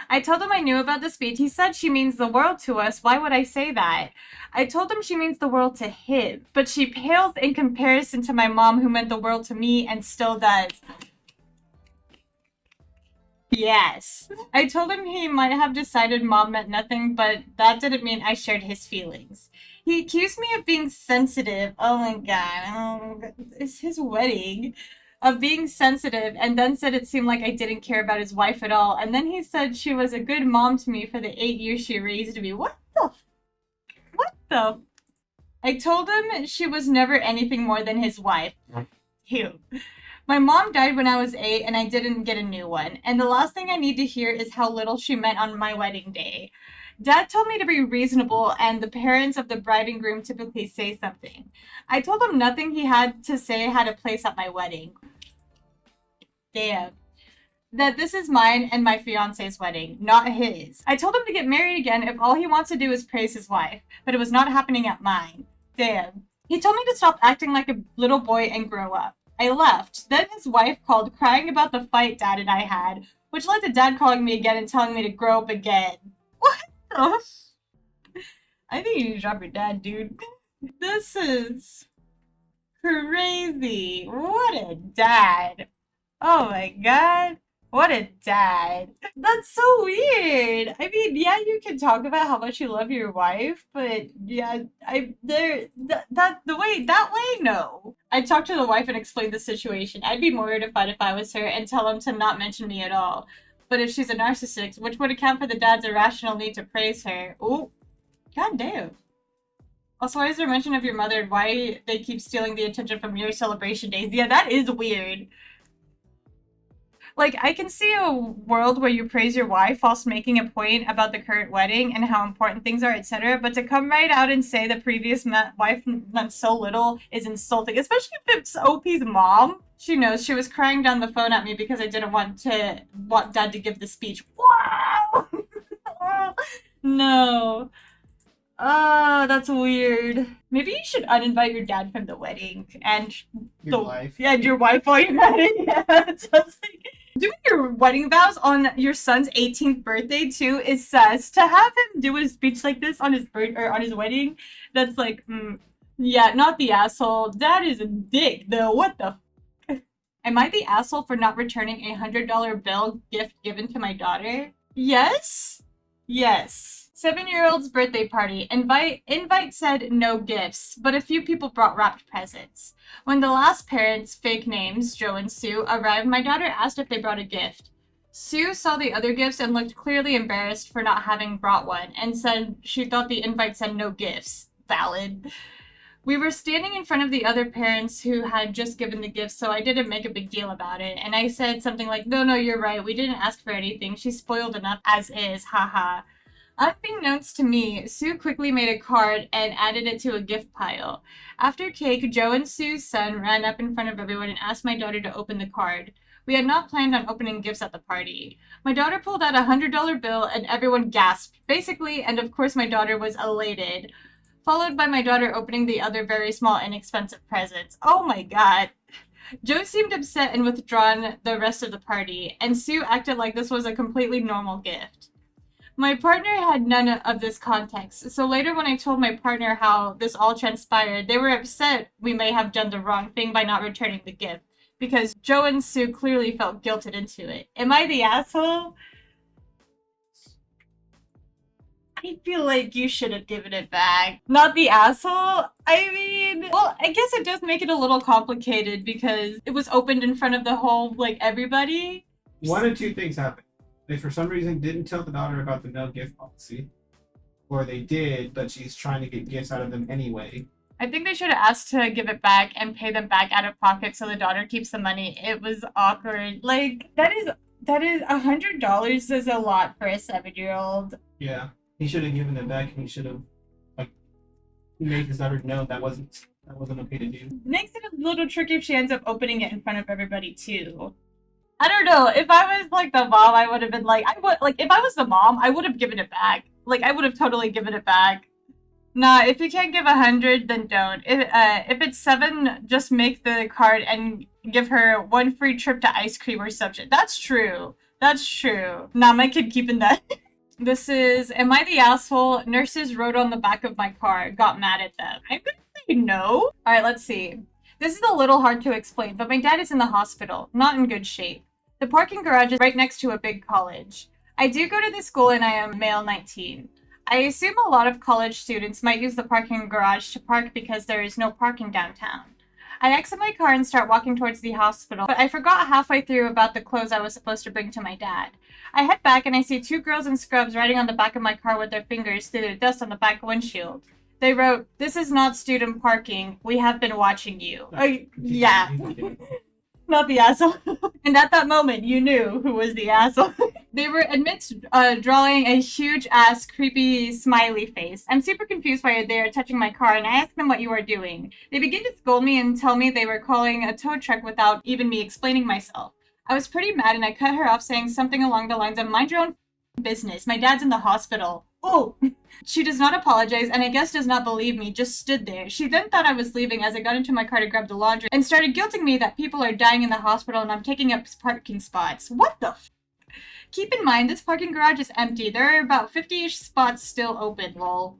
I told him I knew about the speech. He said she means the world to us. Why would I say that? I told him she means the world to him, but she pales in comparison to my mom who meant the world to me and still does. Yes. I told him he might have decided mom meant nothing, but that didn't mean I shared his feelings. He accused me of being sensitive. Oh my god. Oh, it's his wedding. Of being sensitive, and then said it seemed like I didn't care about his wife at all. And then he said she was a good mom to me for the 8 years she raised me. What the? What the? I told him she was never anything more than his wife. Ew. My mom died when I was 8 and I didn't get a new one. And the last thing I need to hear is how little she meant on my wedding day. Dad told me to be reasonable and the parents of the bride and groom typically say something. I told him nothing he had to say had a place at my wedding. Damn. That this is mine and my fiance's wedding, not his. I told him to get married again if all he wants to do is praise his wife, but it was not happening at mine. Damn. He told me to stop acting like a little boy and grow up. I left. Then his wife called, crying about the fight Dad and I had, which led to Dad calling me again and telling me to grow up again. What the? I think you need to drop your dad, dude. This is crazy. What a dad. Oh my god. What a dad. That's so weird. I mean, yeah, you can talk about how much you love your wife, but yeah, that way, no. I'd talk to the wife and explain the situation. I'd be mortified if I was her and tell him to not mention me at all. But if she's a narcissist, which would account for the dad's irrational need to praise her. Oh, god damn. Also, why is there mention of your mother and why they keep stealing the attention from your celebration days? Yeah, that is weird. Like, I can see a world where you praise your wife whilst making a point about the current wedding and how important things are, etc. But to come right out and say the previous wife meant so little is insulting, especially if it's OP's mom. She knows she was crying down the phone at me because I didn't want Dad to give the speech. Wow! No. Oh, that's weird. Maybe you should uninvite your dad from the wedding and Your wife. Yeah, and your wife while you're at it. Yeah, it sounds like doing your wedding vows on your son's 18th birthday too is sus. To have him do a speech like this on his on his wedding, that's like, yeah, not the asshole. That is a dick, though. What the? Am I the asshole for not returning a $100 bill gift given to my daughter? Yes. Yes. 7-year-old's birthday party. Invite said no gifts, but a few people brought wrapped presents. When the last parents, fake names, Joe and Sue, arrived, my daughter asked if they brought a gift. Sue saw the other gifts and looked clearly embarrassed for not having brought one, and said she thought the invite said no gifts. Valid. We were standing in front of the other parents who had just given the gifts, so I didn't make a big deal about it. And I said something like, no, you're right. We didn't ask for anything. She's spoiled enough as is. Haha. Unbeknownst to me, Sue quickly made a card and added it to a gift pile. After cake, Joe and Sue's son ran up in front of everyone and asked my daughter to open the card. We had not planned on opening gifts at the party. My daughter pulled out a $100 bill and everyone gasped, basically, and of course my daughter was elated, followed by my daughter opening the other very small, inexpensive presents. Oh my god. Joe seemed upset and withdrawn the rest of the party, and Sue acted like this was a completely normal gift. My partner had none of this context, so later when I told my partner how this all transpired, they were upset we may have done the wrong thing by not returning the gift, because Joe and Sue clearly felt guilted into it. Am I the asshole? I feel like you should have given it back. Not the asshole? I mean, well, I guess it does make it a little complicated because it was opened in front of the whole, like, everybody. One of two things happened. They, for some reason, didn't tell the daughter about the no gift policy. Or they did, but she's trying to get gifts out of them anyway. I think they should have asked to give it back and pay them back out of pocket so the daughter keeps the money. It was awkward. Like, that is $100 is a lot for a 7-year-old. Yeah. He should have given it back and he should have, like, made his daughter know that wasn't okay to do. Makes it a little tricky if she ends up opening it in front of everybody, too. I don't know. If I was like the mom, I would have been like, I would like if I was the mom, I would have given it back. Like I would have totally given it back. Nah, if you can't give 100, then don't. If it's 7, just make the card and give her 1 free trip to ice cream or something. That's true. That's true. Nah, my kid keeping that. This is, am I the asshole? Nurses wrote on the back of my car, got mad at them. I'm gonna say no. Alright, let's see. This is a little hard to explain, but my dad is in the hospital, not in good shape. The parking garage is right next to a big college. I do go to the school and I am male 19. I assume a lot of college students might use the parking garage to park because there is no parking downtown. I exit my car and start walking towards the hospital, but I forgot halfway through about the clothes I was supposed to bring to my dad. I head back and I see 2 girls in scrubs riding on the back of my car with their fingers through the dust on the back windshield. They wrote, "This is not student parking. We have been watching you." Yeah. Not the asshole. And at that moment, you knew who was the asshole. They were amidst drawing a huge ass creepy smiley face. I'm super confused why they are touching my car, and I ask them what you are doing. They begin to scold me and tell me they were calling a tow truck without even me explaining myself. I was pretty mad and I cut her off saying something along the lines of, "Mind your own business. My dad's in the hospital." Oh! She does not apologize and I guess does not believe me, just stood there. She then thought I was leaving as I got into my car to grab the laundry and started guilting me that people are dying in the hospital and I'm taking up parking spots. What the f? Keep in mind, this parking garage is empty. There are about 50-ish spots still open, lol.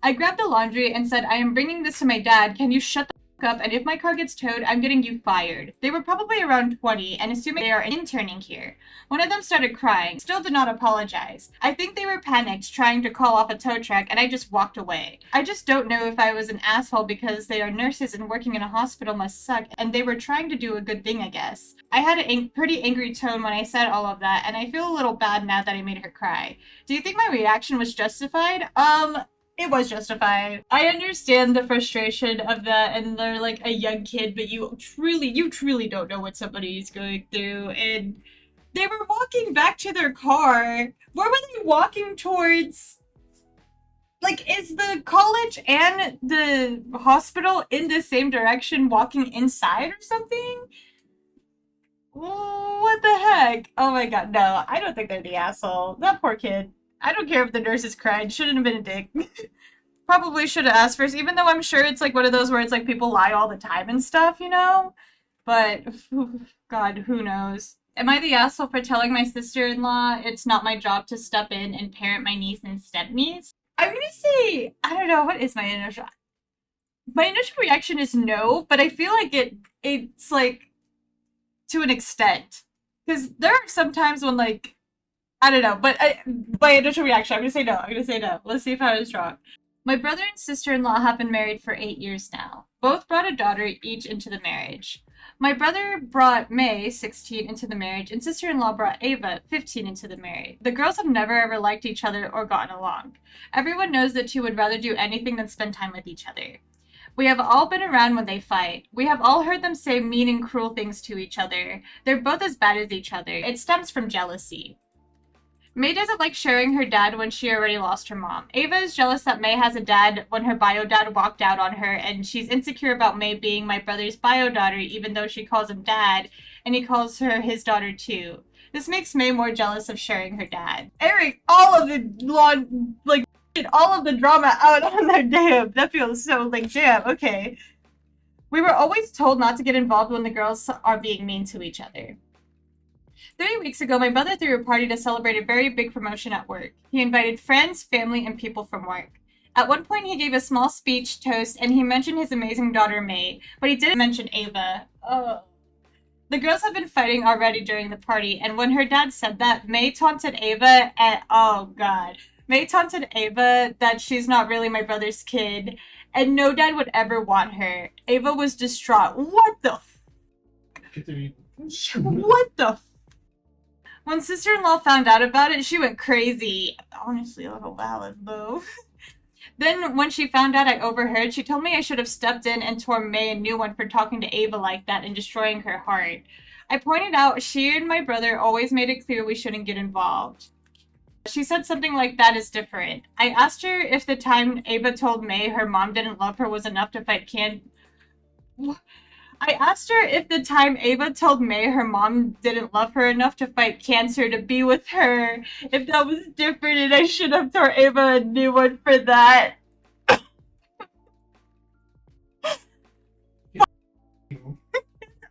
I grabbed the laundry and said, "I am bringing this to my dad. Can you shut the up, and if my car gets towed, I'm getting you fired." They were probably around 20, and assuming they are interning here. One of them started crying, still did not apologize. I think they were panicked, trying to call off a tow truck, and I just walked away. I just don't know if I was an asshole because they are nurses and working in a hospital must suck, and they were trying to do a good thing, I guess. I had a pretty angry tone when I said all of that, and I feel a little bad now that I made her cry. Do you think my reaction was justified? It was justified. I understand the frustration of that, and they're like a young kid, but you truly don't know what somebody is going through. And they were walking back to their car. Where were they walking towards? Like, is the college and the hospital in the same direction, walking inside or something? What the heck? Oh my god, no, I don't think they're the asshole. That poor kid. I don't care if the nurses cried. Shouldn't have been a dick. Probably should have asked first, even though I'm sure it's like one of those where it's like people lie all the time and stuff, you know? But, God, who knows? Am I the asshole for telling my sister-in-law it's not my job to step in and parent my niece and step-niece? I'm gonna say, I don't know, what is my initial... My initial reaction is no, but I feel like it's like, to an extent. Because there are some times when, like, I don't know, but my initial reaction, I'm gonna say no. I'm gonna say no. Let's see if I was wrong. My brother and sister-in-law have been married for 8 years now. Both brought a daughter each into the marriage. My brother brought May, 16, into the marriage, and sister-in-law brought Ava, 15, into the marriage. The girls have never ever liked each other or gotten along. Everyone knows the two would rather do anything than spend time with each other. We have all been around when they fight. We have all heard them say mean and cruel things to each other. They're both as bad as each other. It stems from jealousy. May doesn't like sharing her dad when she already lost her mom. Ava is jealous that May has a dad when her bio dad walked out on her, and she's insecure about May being my brother's bio daughter, even though she calls him dad, and he calls her his daughter too. This makes May more jealous of sharing her dad. Eric, all of the all of the drama out on their damn. That feels so like, damn, okay. We were always told not to get involved when the girls are being mean to each other. 3 weeks ago, my brother threw a party to celebrate a very big promotion at work. He invited friends, family, and people from work. At one point, he gave a small speech toast, and he mentioned his amazing daughter, May, but he didn't mention Ava. The girls have been fighting already during the party, and when her dad said that, May taunted Ava May taunted Ava that she's not really my brother's kid, and no dad would ever want her. Ava was distraught. What the What the When sister-in-law found out about it, she went crazy. Honestly, a little valid, though. Then, when she found out I overheard, she told me I should have stepped in and tore May a new one for talking to Ava like that and destroying her heart. I pointed out she and my brother always made it clear we shouldn't get involved. She said something like that is different. I asked her if the time Ava told May her mom didn't love her was enough to fight I asked her if the time Ava told May her mom didn't love her enough to fight cancer to be with her, if that was different and I should have told Ava a new one for that.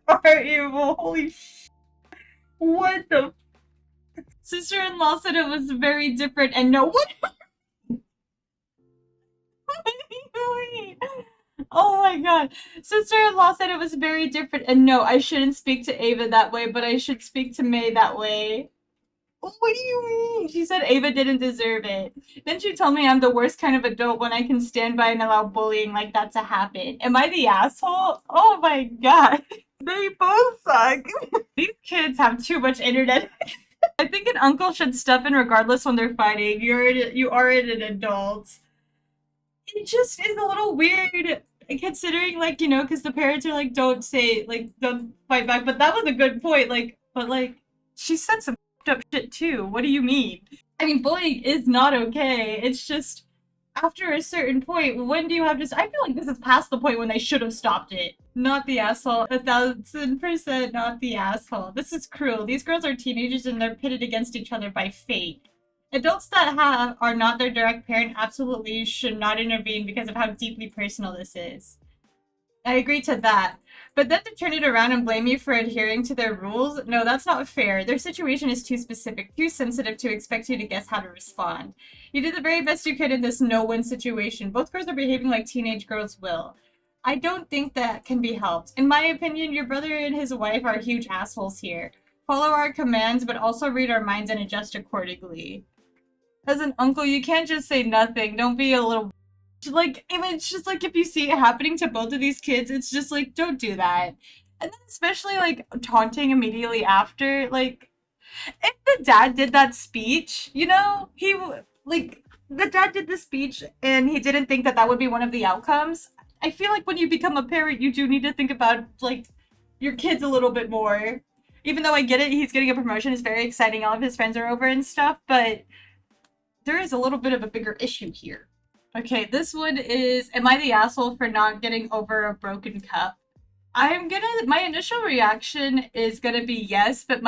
Or evil. Holy sh. What the? Sister-in-law said it was very different and no one. Oh my god. Sister-in-law said it was very different and no, I shouldn't speak to Ava that way, but I should speak to May that way. What do you mean? She said Ava didn't deserve it. Then she told me I'm the worst kind of adult when I can stand by and allow bullying like that to happen. Am I the asshole? Oh my god. They both suck. These kids have too much internet. I think an uncle should step in regardless when they're fighting. You are an adult. It just is a little weird considering, like, you know, because the parents are like, don't say, like, don't fight back. But that was a good point. Like, but like, she said some up shit too. What do you mean? I mean, bullying is not okay. It's just after a certain point, when do you have to? I feel like this is past the point when they should have stopped it. Not the asshole. 1,000% not the asshole. This is cruel. These girls are teenagers and they're pitted against each other by fate. Adults that are not their direct parent absolutely should not intervene because of how deeply personal this is. I agree to that. But then to turn it around and blame you for adhering to their rules? No, that's not fair. Their situation is too specific, too sensitive to expect you to guess how to respond. You did the very best you could in this no-win situation. Both girls are behaving like teenage girls will. I don't think that can be helped. In my opinion, your brother and his wife are huge assholes here. Follow our commands, but also read our minds and adjust accordingly. As an uncle, you can't just say nothing. Don't be a little like, it's just like if you see it happening to both of these kids, it's just like, don't do that. And then especially like taunting immediately after, like, if the dad did that speech, you know, like, the dad did the speech and he didn't think that that would be one of the outcomes. I feel like when you become a parent, you do need to think about, like, your kids a little bit more. Even though I get it, he's getting a promotion, it's very exciting, all of his friends are over and stuff, but there is a little bit of a bigger issue here. Okay, this one is, am I the asshole for not getting over a broken cup? My initial reaction is gonna be yes, but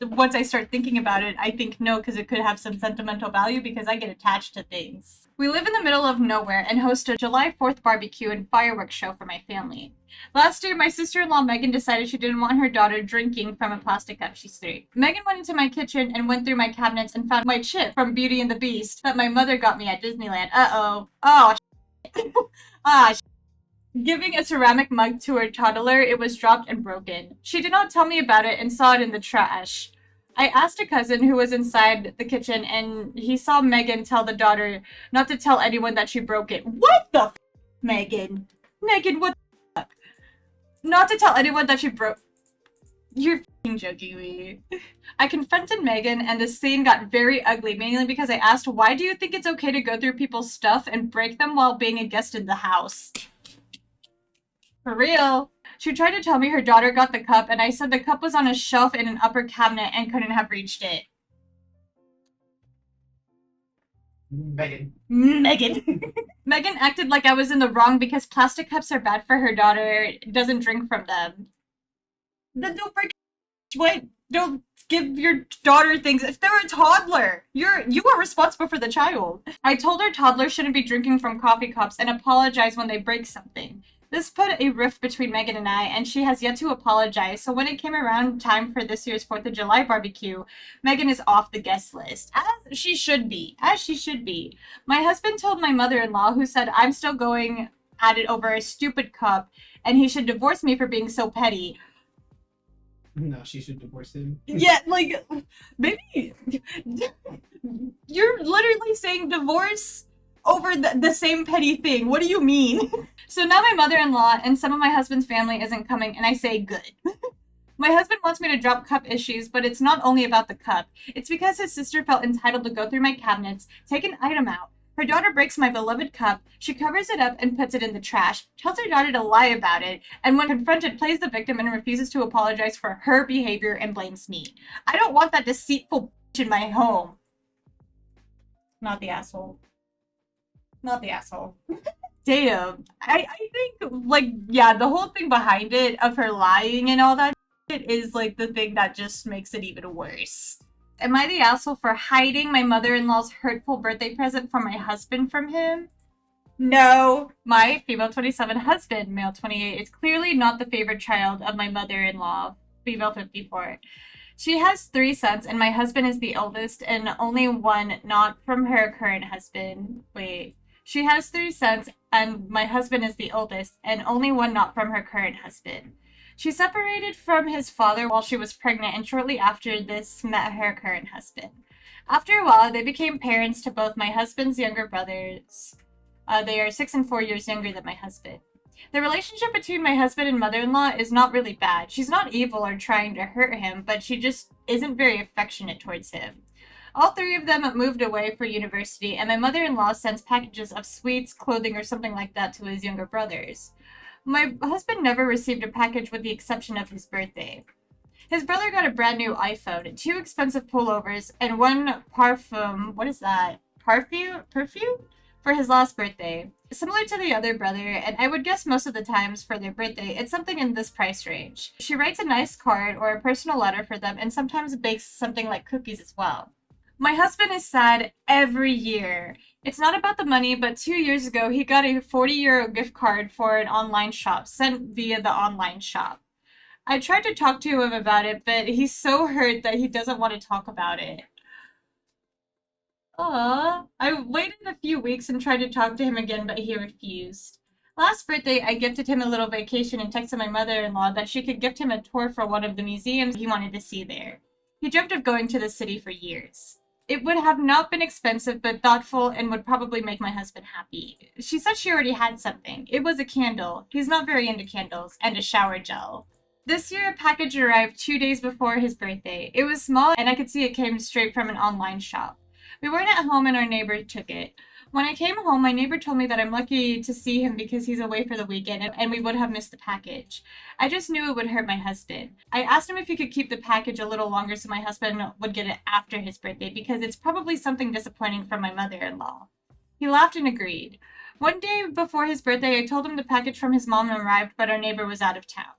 once I start thinking about it, I think no, because it could have some sentimental value because I get attached to things. We live in the middle of nowhere and host a July 4th barbecue and fireworks show for my family. Last year, my sister-in-law Megan decided she didn't want her daughter drinking from a plastic cup. She's 3. Megan went into my kitchen and went through my cabinets and found my chip from Beauty and the Beast that my mother got me at Disneyland. Uh-oh. Oh, ah, giving a ceramic mug to her toddler, it was dropped and broken. She did not tell me about it and saw it in the trash. I asked a cousin who was inside the kitchen, and he saw Megan tell the daughter not to tell anyone that she broke it. What the f, Megan? Megan, what the f? Not to tell anyone that she broke. You're f***ing joking me. I confronted Megan, and the scene got very ugly, mainly because I asked, why do you think it's okay to go through people's stuff and break them while being a guest in the house? For real. She tried to tell me her daughter got the cup, and I said the cup was on a shelf in an upper cabinet and couldn't have reached it. Megan. Megan acted like I was in the wrong because plastic cups are bad for her daughter, doesn't drink from them. Then don't break. What? Don't give your daughter things. If they're a toddler, you are responsible for the child. I told her toddlers shouldn't be drinking from coffee cups and apologize when they break something. This put a rift between Megan and I, and she has yet to apologize. So when it came around time for this year's 4th of July barbecue, Megan is off the guest list. As she should be. As she should be. My husband told my mother-in-law, who said I'm still going at it over a stupid cup, and he should divorce me for being so petty. No, she should divorce him. Yeah, like, maybe you're literally saying divorce over the same petty thing. What do you mean? So now my mother-in-law and some of my husband's family isn't coming, and I say good. My husband wants me to drop cup issues, but it's not only about the cup. It's because his sister felt entitled to go through my cabinets, take an item out. Her daughter breaks my beloved cup, she covers it up and puts it in the trash, tells her daughter to lie about it, and when confronted, plays the victim and refuses to apologize for her behavior and blames me. I don't want that deceitful bitch in my home. Not the asshole. Not the asshole. Damn. I think, like, yeah, the whole thing behind it of her lying and all that shit is, like, the thing that just makes it even worse. Am I the asshole for hiding my mother in law's hurtful birthday present for my husband from him? No. My female 27 husband, male 28, is clearly not the favorite child of my mother in law, female 54. She has three sons, and my husband is the eldest, and only one not from her current husband. Wait. She has three sons, and my husband is the oldest, and only one not from her current husband. She separated from his father while she was pregnant, and shortly after this met her current husband. After a while, they became parents to both my husband's younger brothers. They are 6 and 4 years younger than my husband. The relationship between my husband and mother in law is not really bad. She's not evil or trying to hurt him, but she just isn't very affectionate towards him. All three of them moved away for university, and my mother in law sends packages of sweets, clothing, or something like that to his younger brothers. My husband never received a package with the exception of his birthday. His brother got a brand new iPhone, two expensive pullovers, and one parfum. What is that? Parfum? Perfume? For his last birthday. Similar to the other brother, and I would guess most of the times for their birthday, it's something in this price range. She writes a nice card or a personal letter for them and sometimes bakes something like cookies as well. My husband is sad every year. It's not about the money, but 2 years ago he got a 40 euro gift card for an online shop sent via the online shop. I tried to talk to him about it, but he's so hurt that he doesn't want to talk about it. I waited a few weeks and tried to talk to him again, but he refused. Last birthday, I gifted him a little vacation and texted my mother in law that she could gift him a tour for one of the museums he wanted to see there. He dreamt of going to the city for years. It would have not been expensive, but thoughtful and would probably make my husband happy. She said she already had something. It was a candle. He's not very into candles, and a shower gel. This year, a package arrived 2 days before his birthday. It was small, and I could see it came straight from an online shop. We weren't at home and our neighbor took it. When I came home, my neighbor told me that I'm lucky to see him because he's away for the weekend and we would have missed the package. I just knew it would hurt my husband. I asked him if he could keep the package a little longer so my husband would get it after his birthday because it's probably something disappointing from my mother in law. He laughed and agreed. One day before his birthday, I told him the package from his mom arrived, but our neighbor was out of town.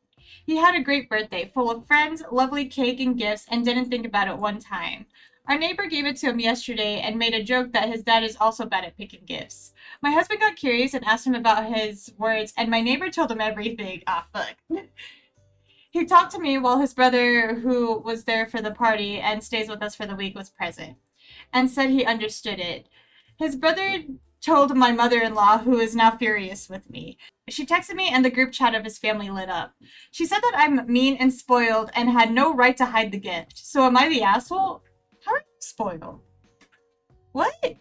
He had a great birthday, full of friends, lovely cake, and gifts, and didn't think about it one time. Our neighbor gave it to him yesterday and made a joke that his dad is also bad at picking gifts. My husband got curious and asked him about his words, and my neighbor told him everything. Ah, fuck. He talked to me while his brother, who was there for the party and stays with us for the week, was present, and said he understood it. His brother told my mother in law, who is now furious with me. She texted me, and the group chat of his family lit up. She said that I'm mean and spoiled and had no right to hide the gift. So am I the asshole? How are you spoiled? What?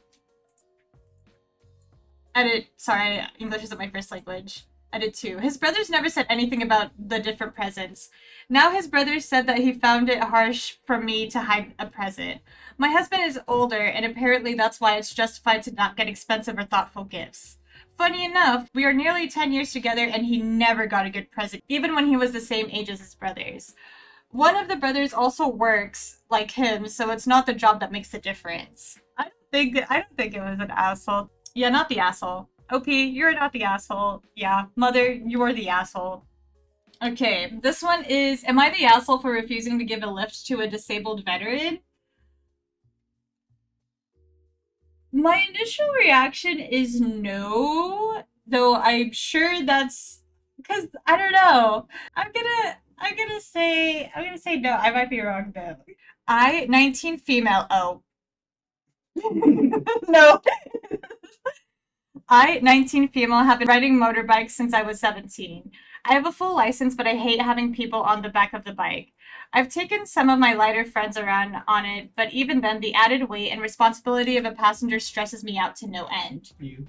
Edit. Sorry, English isn't my first language. Edit 2. His brothers never said anything about the different presents. Now his brothers said that he found it harsh for me to hide a present. My husband is older, and apparently that's why it's justified to not get expensive or thoughtful gifts. Funny enough, we are nearly 10 years together and he never got a good present, even when he was the same age as his brothers. One of the brothers also works like him, so it's not the job that makes the difference. I don't think it was an asshole. Yeah, not the asshole. OP, you're not the asshole. Yeah, mother, you're the asshole. Okay, this one is, am I the asshole for refusing to give a lift to a disabled veteran? My initial reaction is no, though I'm sure that's because I don't know. I'm gonna say no. I might be wrong though. I 19 female. Oh no. I 19 female have been riding motorbikes since I was 17. I have a full license, but I hate having people on the back of the bike. I've taken some of my lighter friends around on it, but even then, the added weight and responsibility of a passenger stresses me out to no end. You.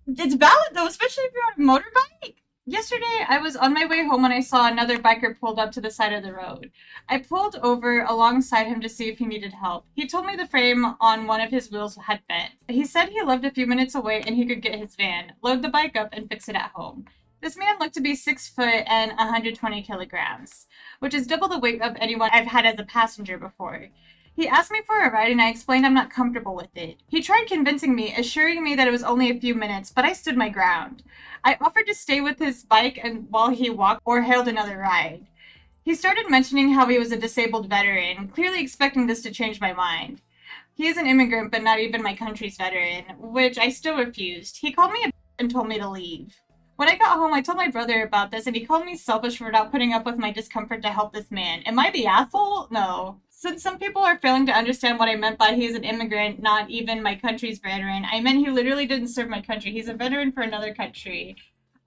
It's valid though, especially if you're on a motorbike. Yesterday, I was on my way home when I saw another biker pulled up to the side of the road. I pulled over alongside him to see if he needed help. He told me the frame on one of his wheels had bent. He said he lived a few minutes away and he could get his van, load the bike up, and fix it at home. This man looked to be 6 foot and 120 kilograms, which is double the weight of anyone I've had as a passenger before. He asked me for a ride and I explained I'm not comfortable with it. He tried convincing me, assuring me that it was only a few minutes, but I stood my ground. I offered to stay with his bike and while he walked or hailed another ride. He started mentioning how he was a disabled veteran, clearly expecting this to change my mind. He is an immigrant, but not even my country's veteran, which I still refused. He called me a and told me to leave. When I got home, I told my brother about this, and he called me selfish for not putting up with my discomfort to help this man. Am I the asshole? No. Since some people are failing to understand what I meant by he is an immigrant, not even my country's veteran, I meant he literally didn't serve my country. He's a veteran for another country.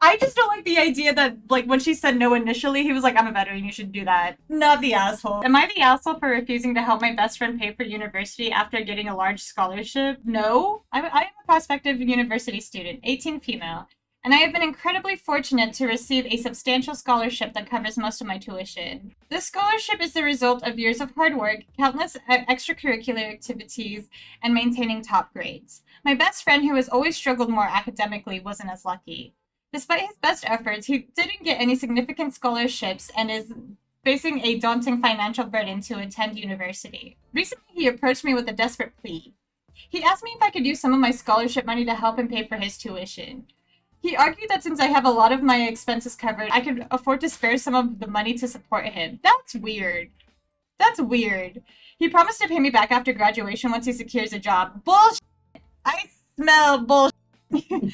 I just don't like the idea that, like, when she said no initially, he was like, I'm a veteran, you should do that. Not the asshole. Am I the asshole for refusing to help my best friend pay for university after getting a large scholarship? No. I am a prospective university student, 18 female, and I have been incredibly fortunate to receive a substantial scholarship that covers most of my tuition. This scholarship is the result of years of hard work, countless extracurricular activities, and maintaining top grades. My best friend, who has always struggled more academically, wasn't as lucky. Despite his best efforts, he didn't get any significant scholarships and is facing a daunting financial burden to attend university. Recently, he approached me with a desperate plea. He asked me if I could use some of my scholarship money to help him pay for his tuition. He argued that since I have a lot of my expenses covered, I could afford to spare some of the money to support him. That's weird. That's weird. He promised to pay me back after graduation once he secures a job. Bullshit! I smell bullshit.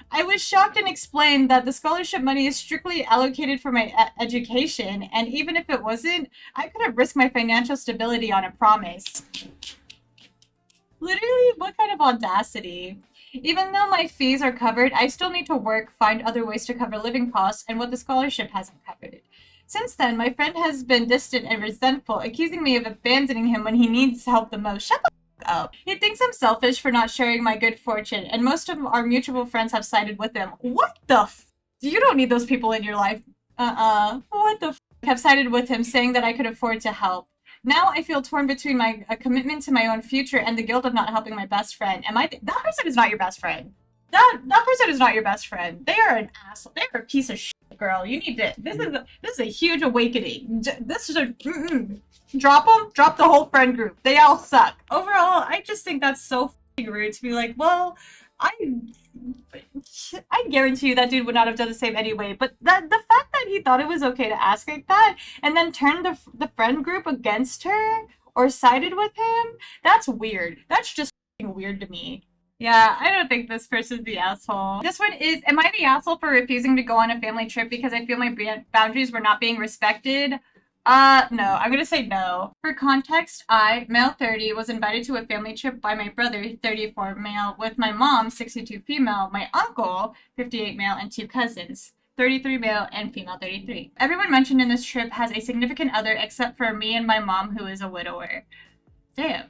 I was shocked and explained that the scholarship money is strictly allocated for my education, and even if it wasn't, I couldn't risk my financial stability on a promise. Literally, what kind of audacity? Even though my fees are covered, I still need to work, find other ways to cover living costs, and what the scholarship hasn't covered. Since then, my friend has been distant and resentful, accusing me of abandoning him when he needs help the most. Shut the up. He thinks I'm selfish for not sharing my good fortune, and most of our mutual friends have sided with him. What the f? You don't need those people in your life. What the f? Have sided with him, saying that I could afford to help. Now I feel torn between my commitment to my own future and the guilt of not helping my best friend. That person is not your best friend. That person is not your best friend. They are an asshole. They are a piece of shit, girl. You need to. This is a huge awakening. This is a drop them. Drop the whole friend group. They all suck. Overall, I just think that's so rude to be like, well, I guarantee you that dude would not have done the same anyway. But the fact that he thought it was okay to ask like that and then turned the friend group against her or sided with him, that's weird. That's just weird to me. Yeah, I don't think this person's the asshole. This one is, am I the asshole for refusing to go on a family trip because I feel my boundaries were not being respected? No. I'm gonna say no. For context, I, male 30, was invited to a family trip by my brother, 34 male, with my mom, 62 female, my uncle, 58 male, and 2 cousins, 33 male and female 33. Everyone mentioned in this trip has a significant other except for me and my mom, who is a widower. Damn.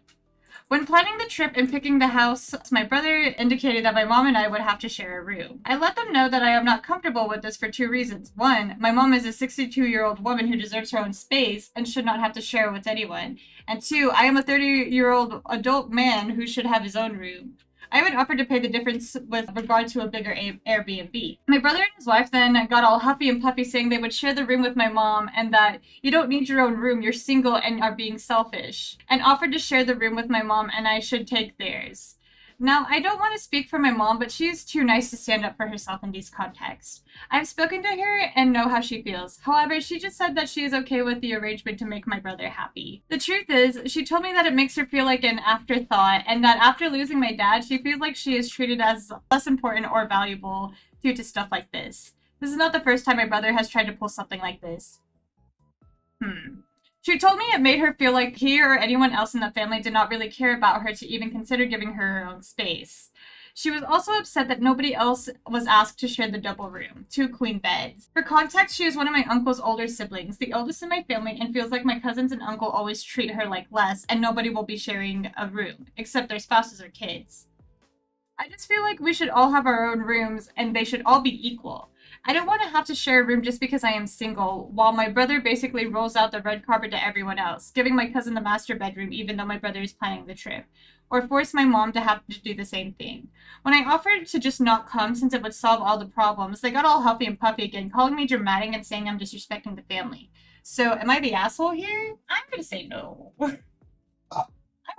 When planning the trip and picking the house, my brother indicated that my mom and I would have to share a room. I let them know that I am not comfortable with this for 2 reasons. 1, my mom is a 62-year-old woman who deserves her own space and should not have to share with anyone. And 2, I am a 30-year-old adult man who should have his own room. I even offered to pay the difference with regard to a bigger Airbnb. My brother and his wife then got all huffy and puffy saying they would share the room with my mom and that you don't need your own room, you're single and are being selfish, and offered to share the room with my mom and I should take theirs. Now, I don't want to speak for my mom, but she is too nice to stand up for herself in these contexts. I've spoken to her and know how she feels. However, she just said that she is okay with the arrangement to make my brother happy. The truth is, she told me that it makes her feel like an afterthought and that after losing my dad, she feels like she is treated as less important or valuable due to stuff like this. This is not the first time my brother has tried to pull something like this. She told me it made her feel like he or anyone else in the family did not really care about her to even consider giving her her own space. She was also upset that nobody else was asked to share the double room, 2 queen beds. For context, she is one of my uncle's older siblings, the oldest in my family, and feels like my cousins and uncle always treat her like less, and nobody will be sharing a room, except their spouses or kids. I just feel like we should all have our own rooms, and they should all be equal. I don't want to have to share a room just because I am single, while my brother basically rolls out the red carpet to everyone else, giving my cousin the master bedroom even though my brother is planning the trip, or force my mom to have to do the same thing. When I offered to just not come since it would solve all the problems, they got all huffy and puffy again, calling me dramatic and saying I'm disrespecting the family. So, am I the asshole here? I'm gonna say no.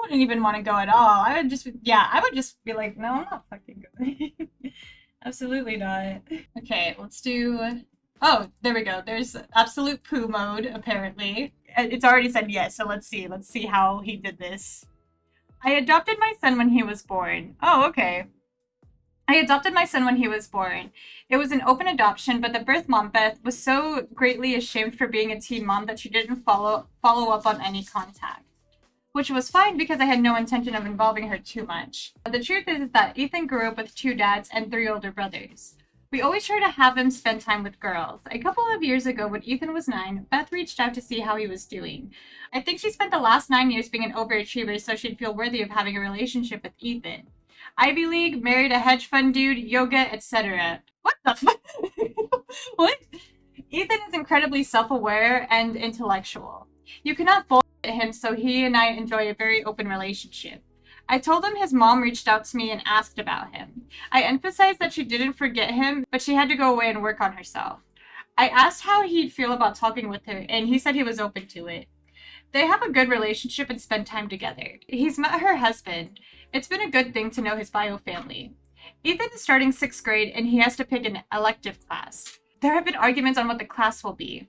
wouldn't even want to go at all. I would just be like, no, I'm not fucking going. Absolutely not. Okay, let's do. Oh, there we go. There's absolute poo mode, apparently. It's already said yes, so let's see. Let's see how he did this. I adopted my son when he was born. Oh, okay. I adopted my son when he was born. It was an open adoption, but the birth mom, Beth, was so greatly ashamed for being a teen mom that she didn't follow up on any contact. Which was fine because I had no intention of involving her too much. The truth is that Ethan grew up with 2 dads and 3 older brothers. We always try to have him spend time with girls. A couple of years ago, when Ethan was 9, Beth reached out to see how he was doing. I think she spent the last 9 years being an overachiever so she'd feel worthy of having a relationship with Ethan. Ivy League, married a hedge fund dude, yoga, etc. What the fuck? What? Ethan is incredibly self-aware and intellectual. You cannot bullshit him, so he and I enjoy a very open relationship. I told him his mom reached out to me and asked about him. I emphasized that she didn't forget him, but she had to go away and work on herself. I asked how he'd feel about talking with her, and he said he was open to it. They have a good relationship and spend time together. He's met her husband. It's been a good thing to know his bio family. Ethan is starting 6th grade, and he has to pick an elective class. There have been arguments on what the class will be.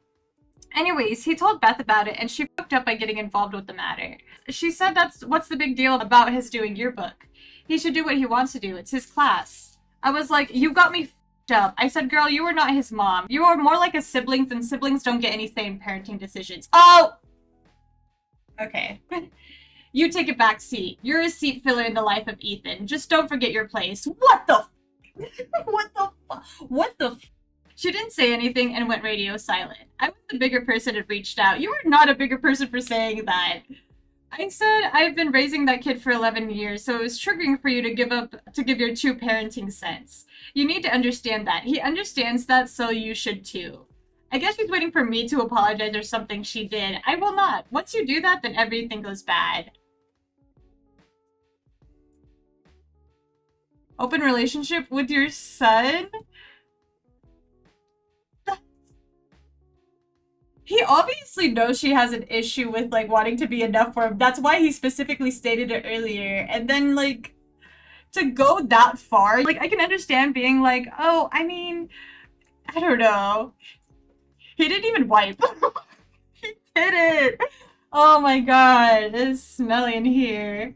Anyways, he told Beth about it, and she fucked up by getting involved with the matter. She said what's the big deal about his doing yearbook? He should do what he wants to do. It's his class. I was like, you got me fucked up. I said, girl, you are not his mom. You are more like a siblings, and siblings don't get any say in parenting decisions. Oh! Okay. You take a back seat. You're a seat filler in the life of Ethan. Just don't forget your place. What the What the What the She didn't say anything and went radio silent. I was the bigger person and reached out. You are not a bigger person for saying that. I said I've been raising that kid for 11 years, so it was triggering for you to give your true parenting sense. You need to understand that. He understands that, so you should too. I guess she's waiting for me to apologize or something she did. I will not. Once you do that, then everything goes bad. Open relationship with your son? He obviously knows she has an issue with, like, wanting to be enough for him. That's why he specifically stated it earlier. And then, like, to go that far, like, I can understand being like, oh, I mean, I don't know. He didn't even wipe. He did it. Oh my god, it's smelly in here.